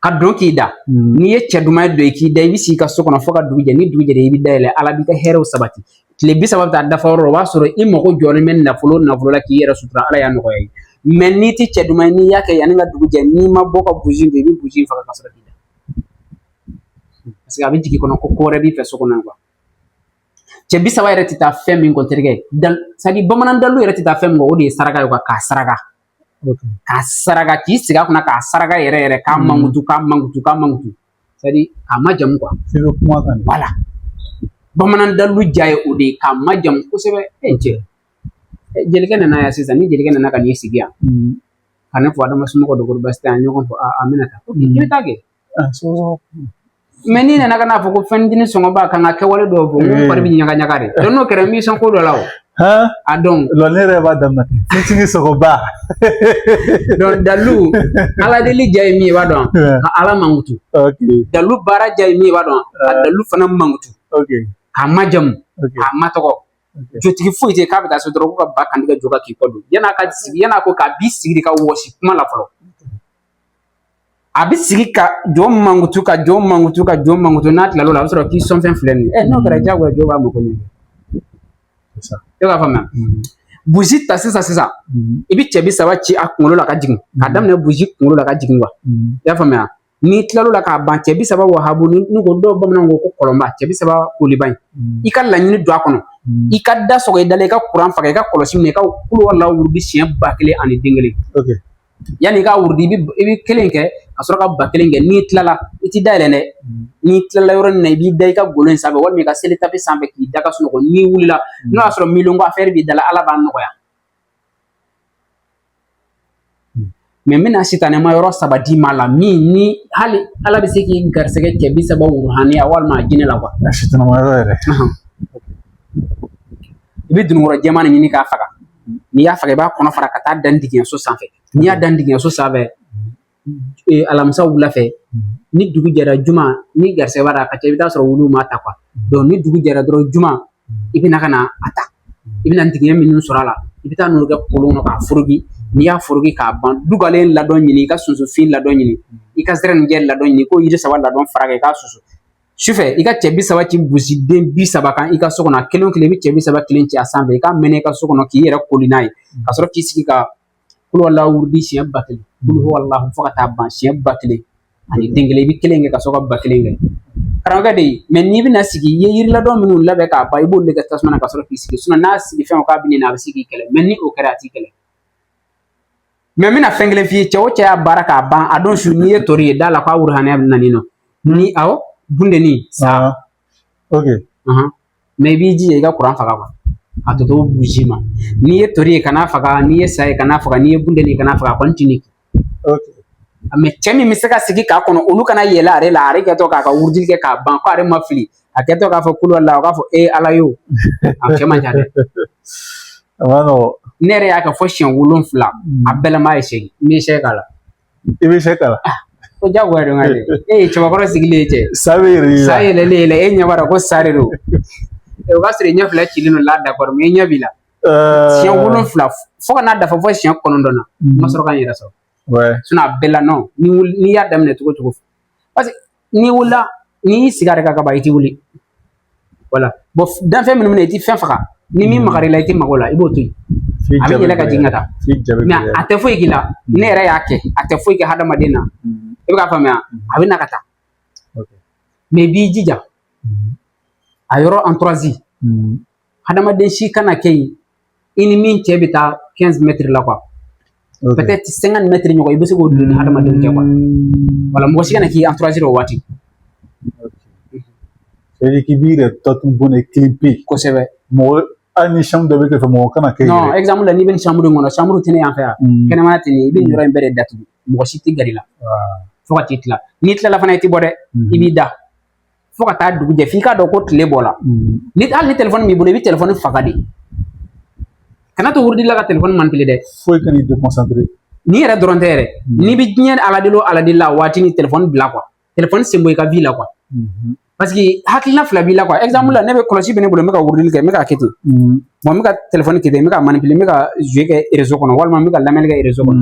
ka dɔn k'i da n'i ye cɛ duman ye don i k'i da i bɛ sigi i ka so kɔnɔ fo ka dugu jɛ ni dugu jɛra i bɛ dayɛlɛ ala b'i ka hɛrɛw sabati tile 30 bɛ taa dafa yɔrɔ o b'a sɔrɔ i mago jɔlen bɛ nafolo la k'i yɛrɛ sutura ala y'a nɔgɔya ye mais n'i tɛ cɛ duman ye n'i y'a kɛ yanni ka dugu jɛ n'i ma bɔ ka buji in i bɛ buji in faga ka sɔrɔ k'i da parce que a bɛ jigin kɔnɔ ko wɛrɛ b'i fɛ so kɔnɔ quoi cɛ 30 yɛrɛ tɛ taa fɛn min kɔ terikɛ c'est à dire bamanan dalu yɛrɛ tɛ taa fɛn min kɔ o de ye saraka ye quoi k'a saraka k'a saraka k'i sigi a kunna k'a saraka yɛrɛ k'a mankutu c'est à dire k'a majamu quoi voilà bamanan dalu ja ye o de ye k'a majamu kosɛbɛ cɛ jelikɛ nana yan sisan ni jelikɛ nana ka n'i sigi yan ka ne fɔ adama somɔgɔw de ko basi tɛ an ɲɔgɔn fɔ a bɛna taa i bɛ taa kɛ mais n'i nana ka n'a fɔ ko fɛntinin sɔngɔba kan ka kɛwale dɔw fɔ n ko fari bɛ ɲaga de donc n'o kɛra n b'i sɔn ko dɔ la o a dɔn ne yɛrɛ b'a daminɛ fɛntinin sɔngɔba donc dalu ala deli ja ye min ye i b'a dɔn ka ala mankutu dalu baara ja ye min ye i b'a dɔn ka dalu fana mankutu k'a majamu k'a matɔgɔ jotigi foyi tɛ k'a bɛ taa so dɔrɔn ko ka ba kan tigɛ jɔ ka k'i kɔ don yan'a ka sigi yan'a ko k'a b'i sigi ka wɔsi kuma la fɔlɔ a bɛ sigi ka jɔ mankutu n'a tilal'o la a bɛ sɔrɔ k'i sɔnfɛn filɛ nin ye n'o kɛra diyagoya jɔ b'a mako ɲɛ e b'a faamuya buji ta sisan i bɛ cɛ 30 ci a kunkolo la ka jigin k'a daminɛ buji kunkolo la ka jigin quoi i y'a faamuya n'i tilal'o la k'a ban cɛ 30 wahabu ni ko dɔw bamananw ko kɔlɔnba cɛ 30 koliba in i ka laɲini don a kɔnɔ i ka da sɔgɔ i da la i ka kuran faga i ka kɔlɔsi minɛ i ka kulo la wurudi siɲɛ 1000 ani den kelen yanni i ka wurudi i bɛ kelen kɛ ka sɔrɔ ka 1000 kɛ n'i tilala i t'i dayɛlɛ dɛ n'i tilala yɔrɔ min na i b'i da i ka golo in sanfɛ walima i ka seli tapi sanfɛ k'i da ka sunɔgɔ n'i wulila n'o y'a sɔrɔ miliyɔn ko affaire b'i da la ala b'a nɔgɔya mais n bɛna sitanɛma yɔrɔ 3 d'i ma la min ni hali ala bɛ se k'i garisɛgɛ cɛ 30 wuruhaniya walima jinɛ la quoi sitanɛma yɔrɔ yɛrɛ i bɛ dununkɔrɔ jɛman nin ɲini k'a faga n'i y'a faga i b'a kɔnɔ fara ka taa dan dingɛso sanfɛ n'i y'a dan dingɛso sanfɛ alamisa wula fɛ ni dugu jɛra juma ni garisɛgɛ b'a la a ka ca i bɛ taa sɔrɔ wulu ma ta quoi donc ni dugu jɛra dɔrɔn juma i bɛna ka na a ta i bɛna ntigɛ minnu sɔrɔ a la i bɛ taa n'o kɛ kolon kɔnɔ k'a foroki n'i y'a foroki k'a ban dugalen ladɔn ɲini i ka sunsunfin ladɔn ɲini i ka zɛrɛnijɛ ladɔn ɲini ko yiri saba ladɔn fara kɛ i k'a susu sufɛ i ka cɛ 30 ci gosi den 30 kan i ka so kɔnɔ a kelen o kelen i bɛ cɛ 30 kelen ci a sanfɛ i ka mɛnɛ i ka so kɔnɔ k'i yɛrɛ koli n'a ye ka sɔrɔ k'i sigi ka kulu wala wurudi siɲɛ 1000 kulu wala fo ka taa ban siɲɛ 1000 ani den kelen i bɛ kelen kɛ ka sɔrɔ ka 1000 kɛ karamɔgɔkɛ de ye mais n'i bɛna sigi i ye yiri ladɔn minnu labɛn k'a ban i b'olu de kɛ tasuma na ka sɔrɔ k'i sigi n'a sigi fɛn o k'a bɛ nin na a bɛ se k'i kɛlɛ mais ni o kɛra a t'i kɛlɛ mais n bɛna fɛn kelen f'i ye cɛ o cɛ y'a baara k'a ban a don su n'i ye tori ye da la k'a wuruhaniya bɛ na nin nɔ ni awɔ bundeni sa ok mais i b'i jija i ka kuran faga quoi a tɔ to buji ma n'i ye tori ye kana faga n'i ye sa ye kana faga n'i ye bundeni ye kana faga a kɔni t'i ni ok mais cɛ min bɛ se ka sigi k'a kɔnɔ olu kana yɛlɛ ale la ale kɛtɔ k'a ka wurudili kɛ k'a ban ko ale ma fili a kɛtɔ k'a fɔ kulu la o k'a fɔ ala ye o a cɛ man ca dɛ ne yɛrɛ y'a kɛ fɔ siɲɛ 7 a bɛɛ la m'a essayé n bɛ essayé k'a la i bɛ essayé k'a la ko jagoya don ka dɛ e ye cɛbakɔrɔ sigilen ye cɛ sa bɛ yɛlɛ i la sa yɛlɛlen la e ɲɛ b'a la ko sa de don o b'a sɔrɔ i ɲɛ 2 cilen don là d'accord mais i ɲɛ b'i la siɲɛ 7 fo ka n'a dafa fɔ siɲɛ 9 na n ma sɔrɔ ka n yɛrɛ sɔrɔ sinon a bɛɛ la non n'i y'a daminɛ cogo cogo parce que n'i wulila n'i y'i sigi a yɛrɛ kan ka ban i tɛ wuli voilà bon danfɛn minnu minɛ i tɛ fɛn faga ni min magar'i la i tɛ mago la i b'o to yen a bɛ yɛlɛ ka jigin ka taa mais a tɛ foyi k'i la ne yɛrɛ y'a kɛ a tɛ foyi kɛ hadamaden na i bɛ k'a faamuya a bɛ na ka taa mais i b'i jija a yɔrɔ entourage hadamaden si kana kɛ yen i ni min cɛ bɛ taa 15 mètres la quoi peut-être 50 mètres ɲɔgɔn i bɛ se k'o don ni hadamadenw cɛ quoi voilà mɔgɔ si kana k'i entourage o waati c'est-à-dire k'i b'i yɛrɛ tɔtun bonne clipper kosɛbɛ mɔgɔ hali ni chambre dɔ bɛ kɛrɛfɛ mɔgɔ kana kɛ non exemple la n'i bɛ nin chambre in kɔnɔ chambre tɛ ne yan fɛ yan kɛnɛmana tɛ ne i bɛ nin yɔrɔ in bɛɛ de datugu mɔgɔ si tɛ gɛrɛ i la fo ka t'i tila n'i tilala fana i tɛ bɔ dɛ i b'i da fo ka taa dugu jɛ f'i k'a dɔn ko tile bɔra hali ni téléphone b'i bolo i bɛ téléphone faga de kana to wurudili la ka téléphone manipulé dɛ foyi kan'i déconcentré ni yɛrɛ dɔrɔn tɛ yɛrɛ n'i bɛ diɲɛ aladeli la waati ni téléphone bila quoi téléphone sen bɔ i ka vie la quoi parce que hakilina fila b'i la quoi exemple la ne bɛ kɔlɔsi bɛ ne bolo n bɛ ka wurudili kɛ n bɛ k'a kɛ ten bon n bɛ ka téléphone kɛ ten n bɛ ka manipulé n bɛ ka jouer kɛ réseau kɔnɔ walima n bɛ ka lamɛnni kɛ réseau kɔnɔ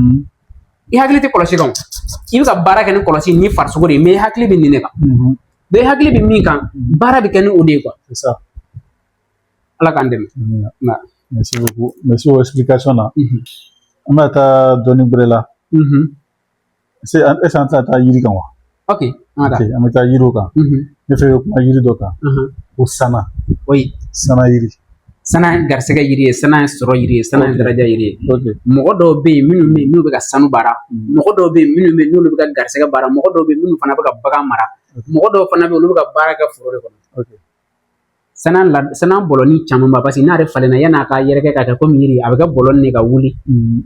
i hakili tɛ kɔlɔsi kan i bɛ ka baara kɛ ni kɔlɔsi ni farisogo de ye mais i hakili bɛ nin de kan donc i hakili bɛ min kan baara bɛ kɛ ni o de ye quoi c'est ça ala k'an dɛmɛ merci beaucoup merci pour l'explication là an bɛ taa dɔɔni bɛrɛ la est-ce que an tɛna taa yiri kan wa ok an bɛ taa yiriw kan ne fɛ kuma yiri dɔ kan ko sana sana yiri sana garisɛgɛ yiri ye sana ye sɔrɔ yiri ye sana ye daraja yiri ye mɔgɔ dɔw bɛ yen minnu bɛ ka sanu baara mɔgɔ dɔw bɛ yen minnu bɛ ka garisɛgɛ baara mɔgɔ dɔw bɛ yen minnu fana bɛ ka bagan mara mɔgɔ dɔw fana bɛ yen olu bɛ ka baara kɛ foro de kɔnɔ sana bɔlɔni caman ba parce que n'ale falenna yan'a ka yɛrɛkɛ ka kɛ komi yiri a bɛ kɛ bɔlɔni de ka wuli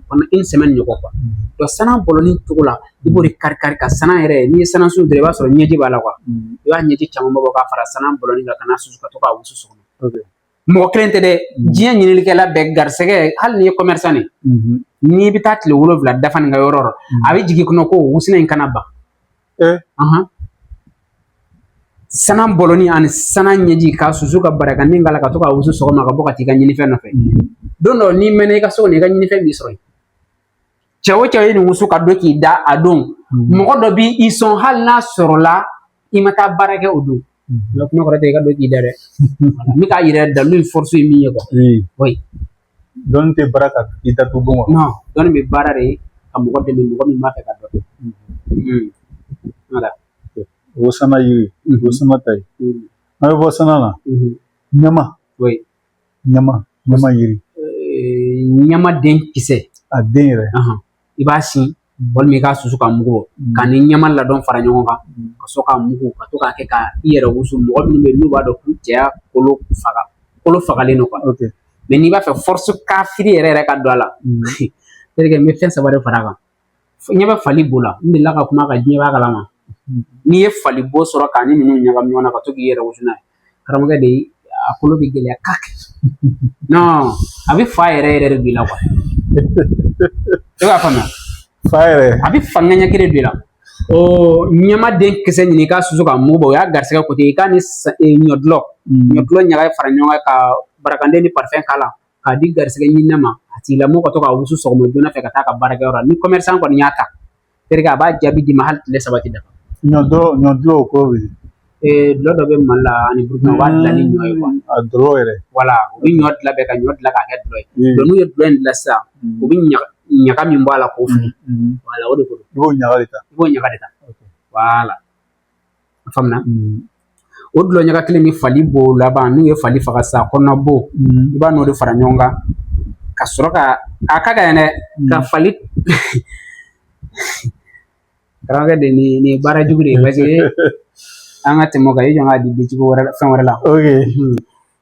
pendant une semaine ɲɔgɔn quoi donc sana bɔlɔni cogo la i b'o de kari kari ka sana yɛrɛ n'i ye sana sun dɔrɔn i b'a sɔrɔ ɲɛji b'a la quoi i b'a ɲɛji caman bɔ k'a fara sana bɔlɔni kan ka n'a susu ka to k'a wusu sɔgɔma mɔgɔ kelen tɛ dɛ diɲɛ ɲininikɛla bɛɛ garisɛgɛ hali n'i ye commerçant ne n'i bɛ taa tile 7 dafa nin ka yɔrɔ la a bɛ jigin kɔnɔ ko wusina in kana ban sana bɔlɔni ani sana ɲɛji ka susu ka baraka ni k'a la ka to k'a wusu sɔgɔma ka bɔ ka t'i ka ɲinifɛn nɔfɛ don dɔ n'i mɛnna i ka so kɔnɔ i ka ɲinifɛn b'i sɔrɔ yen cɛ o cɛ ye nin wusu ka don k'i da a don mɔgɔ dɔ b'i sɔn hali n'a sɔrɔla i ma taa baara kɛ o don mais kuma kɔrɔ tɛ i ka don k'i da dɛ n bɛ k'a yɛrɛ dalu in force ye min ye quoi oui dɔnni tɛ baara ka i datugu bon wa non dɔnni bɛ baara de ka mɔgɔ dɛmɛ mɔgɔ min b'a fɛ ka dɔn voilà o sana yiri o sana ta ye an bɛ bɔ sana na ɲama ɲama yiri ɲama den kisɛ a den yɛrɛ i b'a sin walima i k'a susu ka mugu bɔ ka ni ɲama ladɔn fara ɲɔgɔn kan ka sɔrɔ k'a mugu ka to k'a kɛ ka i yɛrɛ wusu mɔgɔ minnu bɛ yen n'u b'a dɔn k'u cɛya kolo fagalen don quoi mais n'i b'a fɛ force kafiri yɛrɛ ka don a la c'est-à-dire n bɛ fɛn 3 de fara a kan ɲɛ bɛ fali bo la n delila ka kuma ka diɲɛ b'a kalama n'i ye fali bo sɔrɔ k'a ni ninnu ɲagami ɲɔgɔn na ka to k'i yɛrɛ wusu n'a ye karamɔgɔkɛ de a kolo bɛ gɛlɛya kaki non a bɛ fa yɛrɛ de don i la quoi i b'a faamuya Fire. Abi fanganya kire de la. O nyama den kese ɲini ka susu ka mugu bɔ o y'a garisɛgɛ kote i k'a ni ɲɔdulɔ ɲaga fara ɲɔgɔn kan ka barakanden ni parfɛn k'a la k'a di garisɛgɛ ɲinina ma a tigilamɔgɔ ka to k'a wusu sɔgɔma joona fɛ ka taa ka baarakɛyɔrɔ la ni commerçant kɔni y'a ta terikɛ a b'a jaabi d'i ma hali tile 3 tɛ dafa. Ɲɔdulɔ o ko bɛ dulɔ dɔ bɛ Mali la ani Burukina u b'a dilan ni ɲɔ ye quoi. A dulɔ yɛrɛ. Voilà u bɛ ɲɔ dilan bɛɛ ka ɲɔ dilan k'a kɛ dulɔ ye. Donc n'u ye dulɔ in dilan sisan u bɛ ɲaga min bɔ a la k'o fili. Voilà o de ko don. I b'o ɲaga de ta. I b'o ɲaga de ta. Voilà. A faamuna. O dulɔ ɲaga kelen ni fali b'o laban n'u ye fali faga sisan kɔnɔna bo i b'a n'o de fara ɲɔgɔn kan ka sɔrɔ ka a ka gɛlɛn dɛ ka fali karamɔgɔkɛ de nin baara jugu de ye parce que an ka tɛmɛ o kan i jɔ n k'a di cogo wɛrɛ fɛn wɛrɛ la.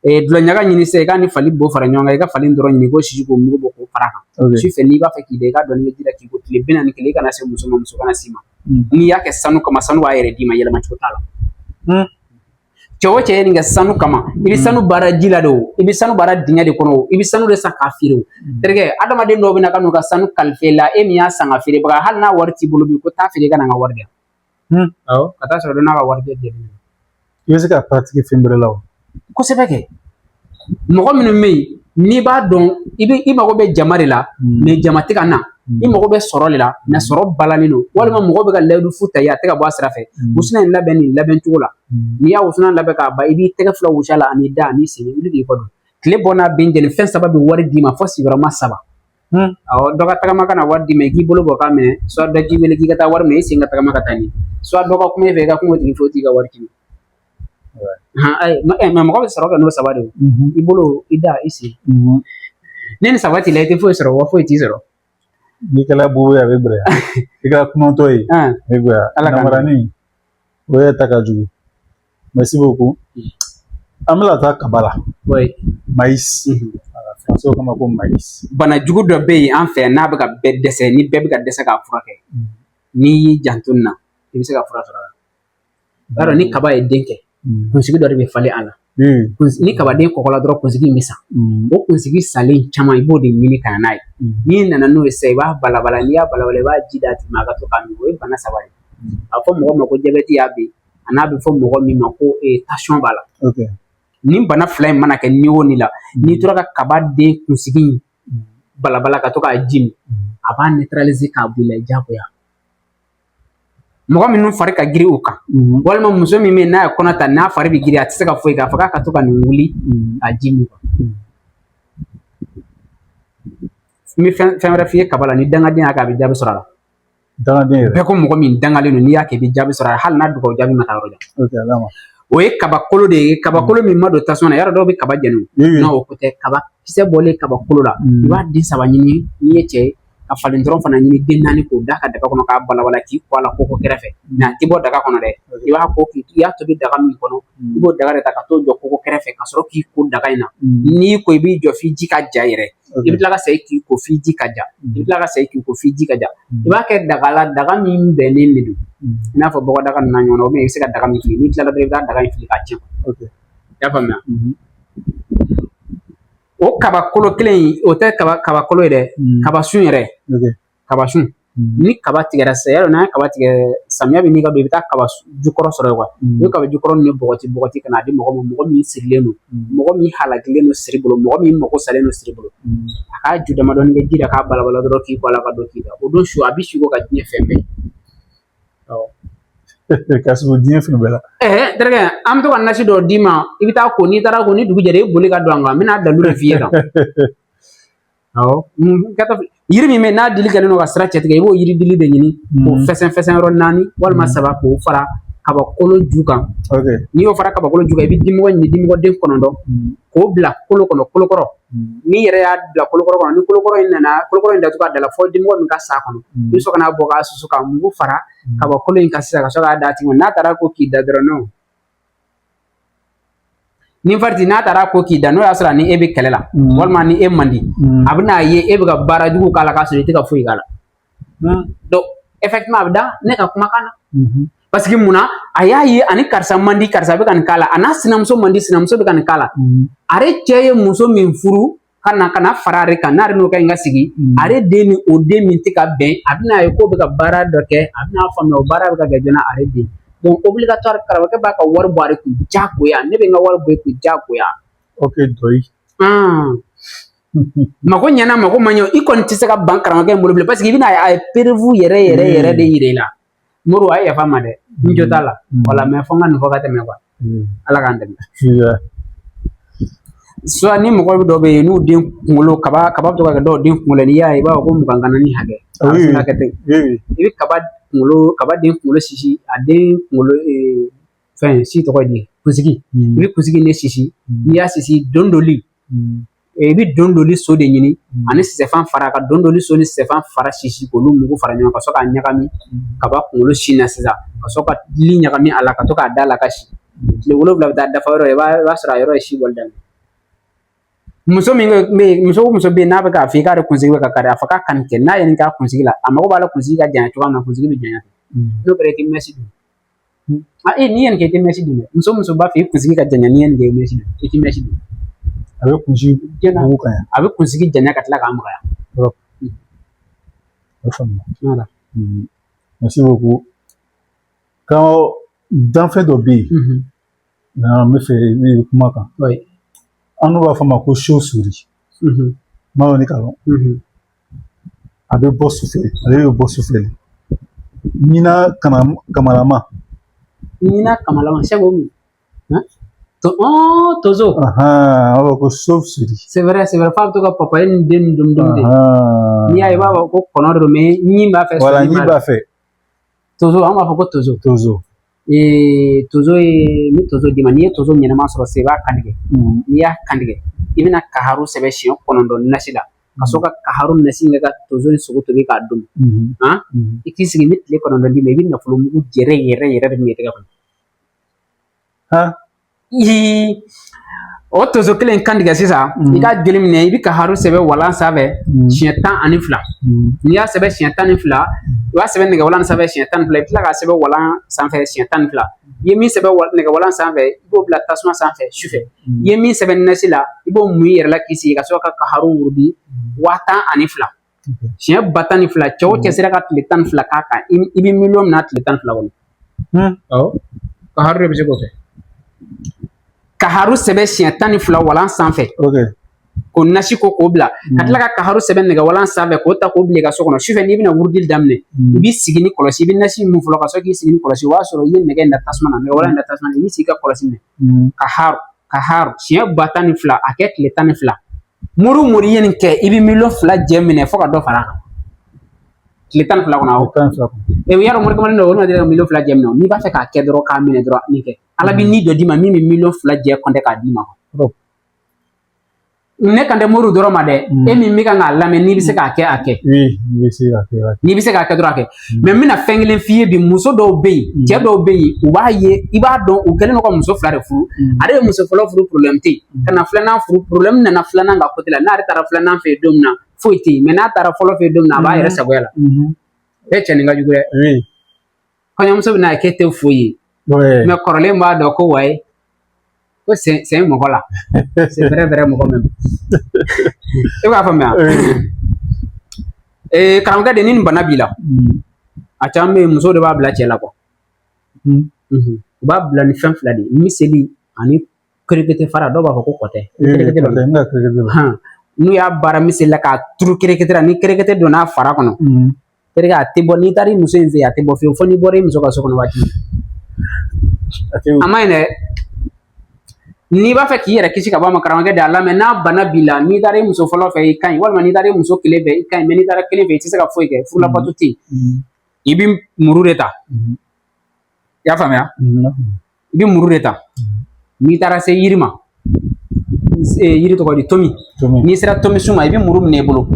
Dulɔ ɲaga ɲini sisan i k'a ni fali bo fara ɲɔgɔn kan i ka fali dɔrɔn ɲini k'o sisi k'o mugu bɔ k'o fara kan sufɛ n'i b'a fɛ k'i da i k'a dɔn n'i bɛ ji la k'i ko tile 41 i kana se muso ma muso kana s'i ma n'i y'a kɛ sanu kama sanu b'a yɛrɛ d'i ma yɛlɛma cogo t'a la. Cɛ o cɛ ye nin kɛ sanu kama i bɛ sanu baara ji la de o i bɛ sanu baara dingɛ de kɔnɔ o i bɛ sanu de san k'a feere o terikɛ adamaden dɔw bɛ na ka n'u ka sanu kalifa la e min y'a san ka feere baga hali n'a wari t'i bolo bi ko taa feere i ka na n ka wari di yan. Awɔ ka taa sɔrɔ dɔ n'a ka wari jɛ i bɛ se ka paratigi fɛn bɛrɛ la o. Kosɛbɛ kɛ mɔgɔ minnu bɛ yen n'i b'a dɔn i mago bɛ jama de la mais jama tɛ ka na i mago bɛ sɔrɔ de la mais sɔrɔ balalen don walima mɔgɔ bɛ ka layidu fu ta ye a tɛ ka bɔ a sira fɛ wusuna in labɛn nin labɛn cogo la n'i y'a wusuna labɛn k'a ban i b'i tɛgɛ fila wusu a la ani da ani sen wuli k'i kɔ don tile bɔ n'a bin jɛni fɛn 3 bɛ wari d'i ma fo sigiyɔrɔma 3 awɔ dɔ ka tagama ka na wari d'i ma i k'i bolo bɔ k'a minɛ soit dɔ k'i wele k'i ka taa wari minɛ i sen ka tagama ka taa nin soit dɔ ka kuma i fɛ i ka kuma o tigi fɛ o tigi ka wari ci mais mɔgɔ bɛ sɔrɔ kɛ n'o 3 de ye i bolo i da i sen ni nin 3 t'i la i tɛ foyi sɔrɔ wa foyi t'i sɔrɔ. N'i kɛla bubu ye a bɛ bɛrɛ i ka kumatɔ ye a bɛ bɛrɛ namarani o ye ta ka jugu merci beaucoup an bɛna taa kaba la maïs français kama ko maïs bana jugu dɔ bɛ yen an fɛ yan n'a bɛ ka bɛɛ dɛsɛ ni bɛɛ bɛ ka dɛsɛ k'a furakɛ n'i y'i janto nin na i bɛ se ka fura sɔrɔ a la i b'a dɔn ni kaba ye den kɛ kunsigi dɔ de bɛ falen a la ni kabaden kɔgɔla dɔrɔn kunsigi in bɛ sa o kunsigi salen caman i b'o de ɲini ka na n'a ye n'i nana n'o ye sisan i b'a balabala n'i y'a balabala i b'a ji d'a tigi ma a ka to k'a min o ye bana 3 ye a bɛ fɔ mɔgɔ ma ko jabɛti y'a bin a n'a bɛ fɔ mɔgɔ min ma ko tension b'a la nin bana 2 in mana kɛ niveau ni la n'i tora ka kabaden kunsigi in balabala ka to k'a ji min a b'a neutraliser k'a bɔ i la diyagoya mɔgɔ minnu fari ka girin u kan walima muso min bɛ yen n'a ye kɔnɔ ta n'a fari bɛ girin a tɛ se ka foyi k'a fɔ k'a ka to ka nin wuli a ji min n bɛ fɛn wɛrɛ f'i ye kaba la ni dangaden y'a kɛ a bɛ jaabi sɔrɔ a la dangaden yɛrɛ bɛɛ ko mɔgɔ min dangalen don n'i y'a kɛ i bɛ jaabi sɔrɔ a la hali n'a dogow jaabi ma taa yɔrɔ jan o ye kabakolo de ye kabakolo min ma don tasuma na yɔrɔ dɔw bɛ kaba jɛni non o ko tɛ kaba kisɛ bɔlen kabakolo la i b'a den 3 ɲini n'i ye cɛ ka falen dɔrɔn fana ɲini den 4 k'o da ka daga kɔnɔ k'a balabala k'i kɔ a la koko kɛrɛfɛ mais a tɛ bɔ daga kɔnɔ dɛ i b'a ko i y'a tobi daga min kɔnɔ i b'o daga de ta ka t'o jɔ koko kɛrɛfɛ ka sɔrɔ k'i ko daga in na n'i ko i b'i jɔ f'i ji ka ja yɛrɛ i bɛ tila ka segin k'i ko f'i ji ka ja i bɛ tila ka segin k'i ko f'i ji ka ja i b'a kɛ daga la daga min bɛnnen de don i n'a fɔ bɔgɔdaga ninnu n'a ɲɔgɔnna ou bien i bɛ se ka daga min fili n'i tilala dɔrɔn i bɛ taa daga in fili k'a tiɲɛ i y'a faamuya o kabakolo kelen in o tɛ kabakolo ye dɛ kabasun yɛrɛ kabasun ni kaba tigɛra sisan yarɔ n'a ye kaba tigɛ samiya bɛ n'i ka don i bɛ taa kaba jukɔrɔ sɔrɔ yen i bɛ kaba jukɔrɔ ni bɔgɔti ka na di mɔgɔ ma mɔgɔ min sirilen don mɔgɔ min halakilen don siri bolo mɔgɔ min mago salen don siri bolo a k'a ju damadɔni kɛ ji la k'a balabala dɔrɔn k'i bɔ a la ka don k'i da o don su a bɛ si ko ka diɲɛ fɛn bɛɛ ka sɔrɔ diɲɛ fɛn bɛɛ la terikɛ an bɛ to ka nasi dɔ d'i ma i bɛ taa ko n'i taara ko ni dugu jɛra i boli ka don an kan n bɛna dalu de f'i ye tan awɔ yiri min bɛ n'a dili kɛlen don ka sira cɛ tigɛ i b'o yiri dili de ɲini k'o fɛsɛn yɔrɔ 4 walima 3 k'o fara kabakolo ju kan n'i y'o fara kabakolo ju kan i bɛ dimɔgɔ ɲini dimɔgɔden 9 k'o bila kolo kɔnɔ kolokɔrɔ n'i yɛrɛ y'a bila kolokɔrɔ kɔnɔ ni kolokɔrɔ in nana kolokɔrɔ in datugu a da la fɔ dimɔgɔ min ka s'a kɔnɔ i bɛ sɔrɔ ka n'a bɔ k'a susu ka mugu fara kabakolo in kan sisan ka sɔrɔ k'a d'a tigi ma n'a taara ko k'i da dɔrɔn ni fariti n'a taara ko k'i da n'o y'a sɔrɔ ni e bɛ kɛlɛ la walima ni e man di a bɛ n'a ye e bɛ ka baara jugu k'a la k'a sɔrɔ i tɛ ka foyi k'a la donc effectivement a bɛ da ne ka kumakan na parce que munna a y'a ye ani karisa man di karisa bɛ ka nin k'a la a n'a sinamuso man di sinamuso bɛ ka nin k'a la ale cɛ ye muso min furu kana farare kan n'are n'o kɛ n ka sigi are den ni o den min tɛ ka bɛn a bɛna ye k'o bɛ ka baara dɔ kɛ a bɛna faamuya o baara bɛ ka kɛ joona are den donc obligatoire karamɔgɔkɛ b'a ka wari bɔ are kun jagoya ne bɛ n ka wari bɔ e kun jagoya. Ok doyi. Mako ɲɛna mako ma ɲɛ i kɔni tɛ se ka ban karamɔgɔkɛ in bolo bilen parce que i bɛna a ye preuve yɛrɛ de yira i la Moro a ye yafa n ma dɛ n jo t'a la wala mais fo n ka nin fɔ ka tɛmɛ quoi Ala k'an dɛmɛ. Soit ni mɔgɔ dɔ bɛ yen n'u den kunkolo kaba bɛ to ka kɛ dɔw den kunkolo n'i y'a ye i b'a fɔ ko mugan kana ni hakɛ i bɛ kaba den kunkolo sisi a den kunkolo fɛn si tɔgɔ di kunsigi i bɛ kunsigi ne sisi n'i y'a sisi don doli i bɛ don doli so de ɲini ani sisɛfan fara ka don doli so ni sisɛfan fara sisi k'olu mugu fara ɲɔgɔn kan ka sɔrɔ k'a ɲagami kaba kunkolo si na sisan ka sɔrɔ ka li ɲagami a la ka to k'a da la ka si tile 7 bɛ taa dafa yɔrɔ i b'a sɔrɔ a yɔrɔ ye si bɔli daminɛ. Muso bɛ yen n'a bɛ k'a fɔ i k'ale kunsigi bɛ ka kari a fɔ k'a ka nin kɛ n'a ye nin k'a kunsigi la a mago b'a la kunsigi ka janya cogoya min na kunsigi bɛ janya n'o kɛra i tɛ mɛsi dun n'i ye nin kɛ i tɛ mɛsi dun dɛ muso b'a fɔ i kunsigi ka janya n'i ye nin kɛ i mɛsi dun i tɛ mɛsi dun a bɛ kunsigi mugu ka ɲi a bɛ kunsigi janya ka tila k'a magaya. O faamuya. Merci beaucoup. Quand danfɛn dɔ bɛ yen n bɛ fɛ i bɛ kuma kan. An n'u b'a fɔ a ma ko chauve-souris. M'a dɔn ni ka dɔn. A bɛ bɔ sufɛ ale bɛ bɔ sufɛ de. Ɲinan kamalama. Ɲinan kamalama sɛgɛw min. Tozo. A b'a fɔ ko chauve-souris. C'est vrai f'a bɛ to ka papaye ni den ninnu dum n'i y'a ye i b'a fɔ ko kɔnɔ de don mais ɲi b'a fɛ. Voilà ɲi b'a fɛ. Tozo an b'a fɔ ko tozo. Tozo ye ni tozo d'i ma n'i ye tozo ɲɛnama sɔrɔ sisan i b'a kantigɛ n'i y'a kantigɛ i bɛna kaharu sɛbɛn siɲɛ 9 nasi la ka sɔrɔ ka kaharu nasi in kɛ ka tozo in sogo tobi k'a dun i k'i sigi ni tile 9 d'i ma i bɛ nafolo mugu yɛrɛ de minɛ i tɛgɛ kɔnɔ. O tozo kelen kantigɛ sisan i ka joli minɛ i bɛ kaharu sɛbɛn walan sanfɛ siɲɛ 12 n'i y'a sɛbɛn siɲɛ 12 i b'a sɛbɛn nɛgɛwalan sanfɛ siɲɛ 12 i bɛ tila k'a sɛbɛn walan sanfɛ siɲɛ 12 i ye min sɛbɛn nɛgɛwalan sanfɛ i b'o bila tasuma sanfɛ sufɛ i ye min sɛbɛn nasi la i b'o mun i yɛrɛ la k'i sigi ka sɔrɔ ka kaharu wurudi 12,000 siɲɛ 12,000 cɛ o cɛ sera ka tile 12 k'a kan i bɛ miliyɔn minɛ tile 12 kɔnɔ. Kaharu de bɛ se k'o kɛ. Kaharu sɛbɛn siɲɛ 12 walan sanfɛ ko nasi ko k'o bila ka tila ka kaharu sɛbɛn nɛgɛwalan sanfɛ k'o ta k'o bila i ka so kɔnɔ sufɛ n'i bɛna wurudili daminɛ i b'i sigi ni kɔlɔsi i bɛ nasi mun fɔlɔ ka sɔrɔ k'i sigi ni kɔlɔsi o b'a sɔrɔ i ye nɛgɛ in da tasuma na nɛgɛwalan in da tasuma na i b'i sigi ka kɔlɔsi minɛ kaharu siɲɛ 12,000 a kɛ tile 12 muru i ye nin kɛ i bɛ miliyɔn 2 jɛ minɛ fo ka dɔ fara a kan tile 12 kɔnɔ o yɔrɔ mori kamalen dɔ o ma deli ka miliyɔn 2 jɛ minɛ n'i b'a fɛ k'a kɛ dɔrɔn k'a minɛ dɔrɔn nin kɛ Ala bɛ ni dɔ d'i ma min bɛ miliyɔn 2 jɛ compter k'a d'i ma ne kan tɛ muru dɔrɔn ma dɛ e min bɛ kan k'a lamɛn n'i bɛ se k'a kɛ a kɛ n'i bɛ se k'a kɛ dɔrɔn a kɛ mais n bɛna fɛn kelen f'i ye bi muso dɔw bɛ yen cɛ dɔw bɛ yen u b'a ye i b'a dɔn u kɛlen don ka muso 2 de furu ale ye muso fɔlɔ furu problème tɛ yen ka na filanan furu problème nana filanan ka côté la n'ale taara filanan fɛ yen don min na foyi tɛ yen mais n'a taara fɔlɔ fɛ yen don min na a b'a yɛrɛ sagoya la e cɛ nin ka jugu dɛ kɔɲɔmuso bɛ n'a kɛ tɛ foyi ye mais kɔrɔlen b'a dɔn ko wayi ko c'est mɔgɔ la c'est vrai mɔgɔ même e b'a faamuya karamɔgɔkɛ de ni nin bana b'i la a caman bɛ yen muso de b'a bila cɛ la quoi u b'a bila ni fɛn 2 de ye miseli ani kerekete fara dɔw b'a fɔ ko kɔtɛ n'u y'a baara miseli la k'a turu kerekete la ni kerekete donna fara kɔnɔ terikɛ a tɛ bɔ n'i taara i muso in fɛ yen a tɛ bɔ fiyewu fo n'i bɔra i muso ka so kɔnɔ waati a ma ɲi dɛ n'i b'a fɛ k'i yɛrɛ kisi ka bɔ a ma karamɔgɔkɛ de a lamɛn n'a bana b'i la n'i taara i muso fɔlɔ fɛ i ka ɲi walima n'i taara i muso kelen fɛ i ka ɲi mais n'i taara kelen fɛ i tɛ se ka foyi kɛ furulabato tɛ yen i bɛ muru de ta i y'a faamuya i bɛ muru de ta n'i taara se yiri ma yiri tɔgɔ di tomi n'i sera tomi sun ma i bɛ muru minɛ i bolo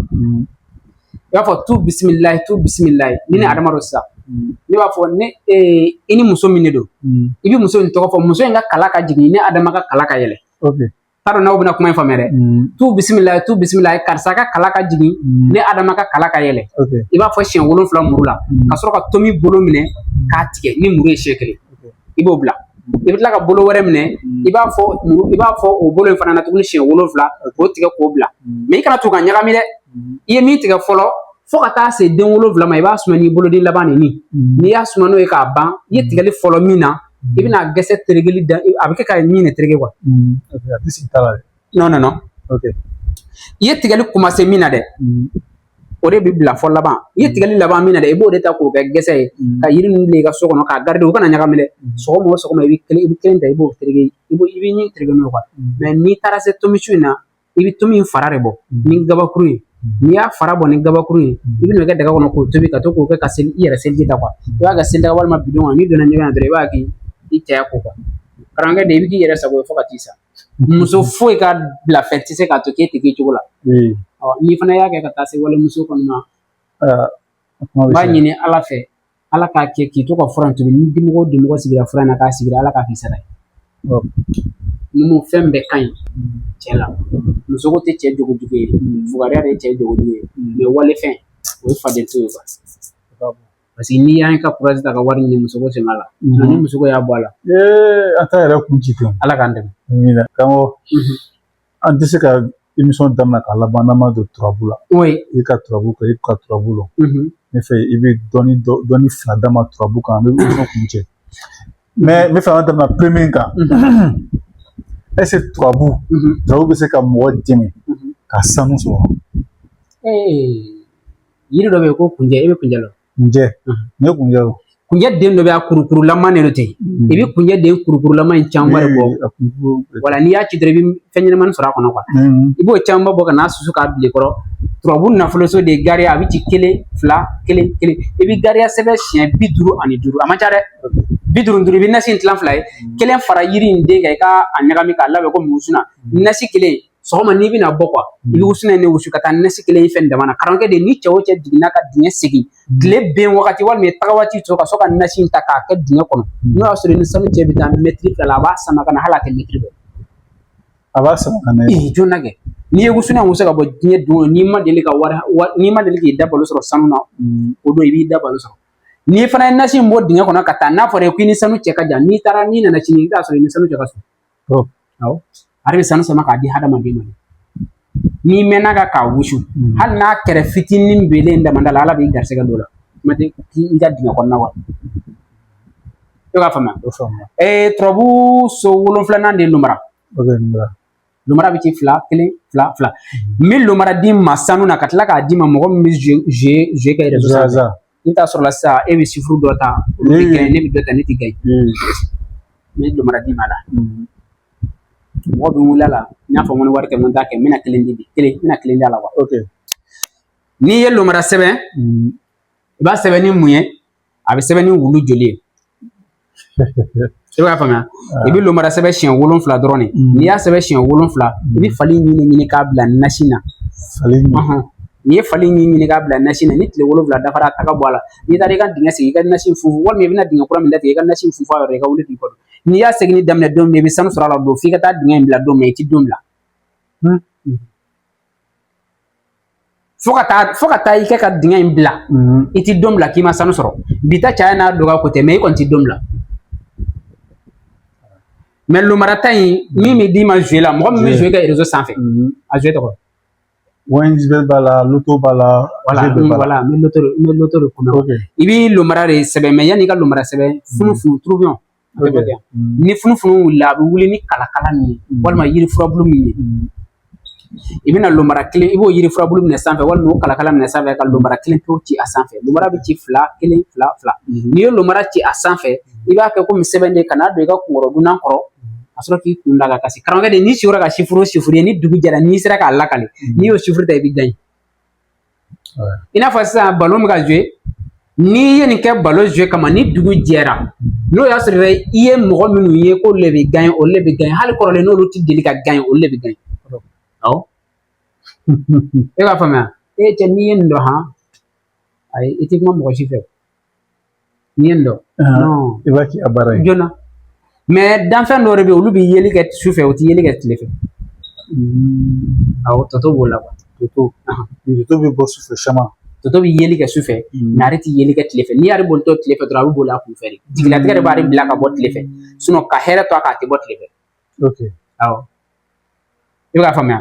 i b'a fɔ tu bisimilayi ni ne adama dɔ sisan ne b'a fɔ ne i ni muso min de don i bɛ muso in tɔgɔ fɔ muso in ka kala ka jigin ne adama ka kala ka yɛlɛ t'a dɔn n'aw bɛna kuma in faamuya dɛ tu bisimilayi karisa ka kala ka jigin ne adama ka kala ka yɛlɛ i b'a fɔ siɲɛ 7 muru la ka sɔrɔ ka tomi bolo minɛ k'a tigɛ ni muru ye siɲɛ 1 i b'o bila i bɛ tila ka bolo wɛrɛ minɛ i b'a fɔ o bolo in fana na tuguni siɲɛ 7 k'o tigɛ k'o bila mais i kana to ka ɲagami dɛ i ye min tigɛ fɔlɔ fo ka taa se den 7 ma i b'a suma n'i boloden laban nin n'i y'a suma n'o ye k'a ban i ye tigɛli fɔlɔ min na i bɛna gɛsɛ terekeli da a bɛ kɛ ka min de tereke quoi non ok i ye tigɛli commencé min na dɛ o de bɛ bila fɔ laban i ye tigɛli laban min na dɛ i b'o de ta k'o kɛ gɛsɛ ye ka yiri ninnu bilen i ka so kɔnɔ k'a garder u kana ɲagami dɛ sɔgɔma o sɔgɔma i bɛ kelen ta i b'o tereke i bɛ ɲin tereke n'o ye quoi mais n'i taara se tomisu in na i bɛ tomi in fara de bɔ ni gabakuru ye n'i y'a fara bɔ ni gabakuru ye i bɛ n'o kɛ daga kɔnɔ k'o tobi ka to k'o kɛ ka seli i yɛrɛ seliji ta quoi i b'a kɛ seli daga walima bidon kɔnɔ n'i donna ɲɛgɛn na dɔrɔn i b'a k'i cɛya ko quoi karamɔgɔkɛ de i bɛ k'i yɛrɛ sago ye fo ka t'i sa muso foyi ka bila fɛ tɛ se k'a to k'e tɛ k'i cogo la n'i fana y'a kɛ ka taa se walimuso kɔni ma n b'a ɲini ala fɛ ala k'a kɛ k'i to ka fura in tobi ni dimɔgɔ sigira fura in na k'a sigira ala k'a k'i sara ye numu fɛn bɛɛ ka ɲi cɛ la muso ko tɛ cɛ jogojugu ye fugariya de ye cɛ jogojugu ye mais walefɛn o ye faden to ye quoi parce que n'i y'an ka courage ta ka wari ɲini muso ko sen a la ni muso ko y'a bɔ a la an t'a yɛrɛ kun ci ten ala k'an dɛmɛ kanko an tɛ se ka émission daminɛ k'a laban n'an ma don turabu la i ka turabu kɛ i ka turabu lɔ ne fɛ i bɛ dɔɔni fila d'a ma turabu kan an bɛ émission kun cɛ mais n bɛ fɛ an ka daminɛ premier kan est ce que turabu bɛ se ka mɔgɔ dɛmɛ ka sanu sɔrɔ yiri dɔ bɛ yen ko kunjɛ i bɛ kunjɛ lɔ kunjɛ ne kunjɛ o kunjɛ den dɔ bɛ a kurukurulama de ten i bɛ kunjɛ den kurukurulama in caman de bɔ wala n'i y'a ci dɔrɔn i bɛ fɛn ɲɛnamani sɔrɔ a kɔnɔ quoi i b'o caman bɔ ka n'a susu k'a bile kɔrɔ turabu nafoloso de ye gariya a bɛ ci 1 2 1 1 i bɛ gariya sɛbɛn siɲɛ 55 a man ca dɛ 55 i bɛ nasi in tilan 2 ye 1 fara yiri in den kan i k'a ɲagami k'a labɛn ko musuna nasi 1 sɔgɔma n'i bɛna bɔ quoi i bɛ wusuna in de wusu ka taa nasi 1 in fɛn dama na karamɔgɔkɛ de ni cɛ o cɛ jiginna ka dingɛ segin tile ben wagati walima taga waati to ka sɔrɔ ka nasi in ta k'a kɛ dingɛ kɔnɔ n'o y'a sɔrɔ ni sanu cɛ bɛ taa mɛtiri 2 la a b'a sama ka na hali a tɛ mɛtiri bɔ a b'a sama ka na jɔnna kɛ n'i ye wusuna wusu ka bɔ diɲɛ don n'i ma deli k'i da balo sɔrɔ sanu na o don i b'i da balo sɔrɔ n'i fana ye nasi in bɔ dingɛ kɔnɔ ka taa n'a fɔra k'i ni sanu cɛ ka jan n'i nana sini i b'a sɔrɔ i ni sanu cɛ ka surun awɔ ale bɛ sanu sama k'a di hadamaden ma n'i mɛnna k'a wusu hali n'a kɛrɛ fitinin belen damanda la ala b'i garisɛgɛ dɔ la kuma tɛ k'i ka dingɛ kɔnɔna wa i b'a faamuya turabu so 7nan de ye lumara lumara bɛ ci 2 1 2 2 n bɛ lumara di ma sanu na ka tila k'a di ma mɔgɔ min bɛ jouer kɛ réseau sanfɛ i bɛ taa sɔrɔ la sisan e bɛ sifuru dɔ ta olu tɛ gagné ne bɛ dɔ ta ne tɛ gagné n bɛ lumara di ma la mɔgɔ bɛ wuli a la n y'a fɔ n ko ni wari tɛ n ko n t'a kɛ n bɛna 1 di n bɛna 1 di a la quoi n'i ye lumara sɛbɛn i b'a sɛbɛn ni mun ye a bɛ sɛbɛn ni wulu joli ye i b'a faamuya i bɛ lumara sɛbɛn siɲɛ 7 dɔrɔn de n'i y'a sɛbɛn siɲɛ 7 i bɛ fali ɲini k'a bila nasi na n'i ye fali ɲini k'a bila nasi na ni tile 7 dafara a taga bɔ a la n'i taara i ka dingɛ segin i ka nasi funfun walima i bɛna dingɛ kura min datigɛ i ka nasi funfun a yɔrɔ i ka wuli k'i kɔ don n'i y'a segin daminɛ don min i bɛ sanu sɔrɔ a la don f'i ka taa dingɛ in bila don min i ti don bila fo ka taa i kɛ ka dingɛ in bila i ti don bila k'i ma sanu sɔrɔ bi ta caya n'a dɔgɔya ko tɛ mais i kɔni ti don bila mais lumarata in min bɛ d'i ma jouer la mɔgɔ min bɛ jouer kɛ réseau sanfɛ a jouer tɔgɔ ONG b'a la loto b'a la voilà n bɛ loto de kɔnɔ i bɛ lumara de sɛbɛn mais yanni i ka lumara sɛbɛn funufunu tourbillon ni funufunu wulila a bɛ wuli ni kalakala min ye walima yiri furabulu min ye i bɛna lumara kelen i b'o yiri furabulu minɛ sanfɛ walima o kalakala minɛ sanfɛ ka lumara kelen pewu ci a sanfɛ lumara bɛ ci 2 1 2 n'i ye lumara ci a sanfɛ i b'a kɛ komi sɛbɛn de kana don i ka kunkɔrɔ dunan kɔrɔ ka sɔrɔ k'i kun da ka kasi karamɔgɔkɛ de n'i sigura ka sifuru ye ni dugu jɛra n'i sera k'a lakale n'i y'o sifuru ta i bɛ gagné i n'a fɔ sisan ballon bɛ ka jouer n'i ye nin kɛ ballon jouer kama ni dugu jɛra n'o y'a sɔrɔ i ye mɔgɔ minnu ye k'olu de bɛ gagné olu de bɛ gagné hali kɔrɔlen n'olu tɛ deli ka gagné olu de bɛ gagné awɔ e b'a faamuya cɛ n'i ye nin dɔn han ayi i tɛ kuma mɔgɔ si fɛ n'i ye nin dɔn non i b'a kɛ a baara ye joona mais danfɛn dɔw de bɛ yen olu bɛ yeli kɛ su fɛ u tɛ yeli kɛ tile fɛ awɔ tɔtɔ b'o la quoi toto bɛ bɔ su fɛ caman toto bɛ yeli kɛ sufɛ mais ale tɛ yeli kɛ tile fɛ n'i y'ale bolitɔ tile fɛ dɔrɔn a bɛ boli a kun fɛ de jigilatigɛ de b'ale bila ka bɔ tile fɛ ka hɛrɛ to a k'a tɛ bɔ tile fɛ awɔ i bɛ k'a faamuya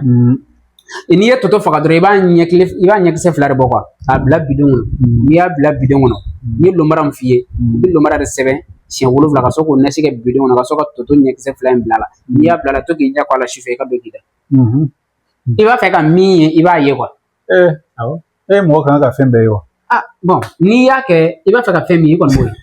n'i ye toto faga dɔrɔn i b'a ɲɛkisɛ fila de bɔ quoi k'a bila bidon kɔnɔ n'i y'a bila bidon kɔnɔ n ye lɔnbara min f'i ye i bɛ lɔnbara de sɛbɛn siɲɛ 7 ka sɔrɔ k'o nasi kɛ bidon kɔnɔ ka sɔrɔ ka toto ɲɛkisɛ fila in bila la n'i y'a bila la to k'i ɲɛ kɔ a la sufɛ i ka don k'i da i b'a fɛ ka min ye i b'a ye quoi awɔ mɔgɔ kan ka fɛn bɛɛ ye wa bon n'i y'a kɛ i b'a fɛ ka fɛn min ye i kɔni b'o ye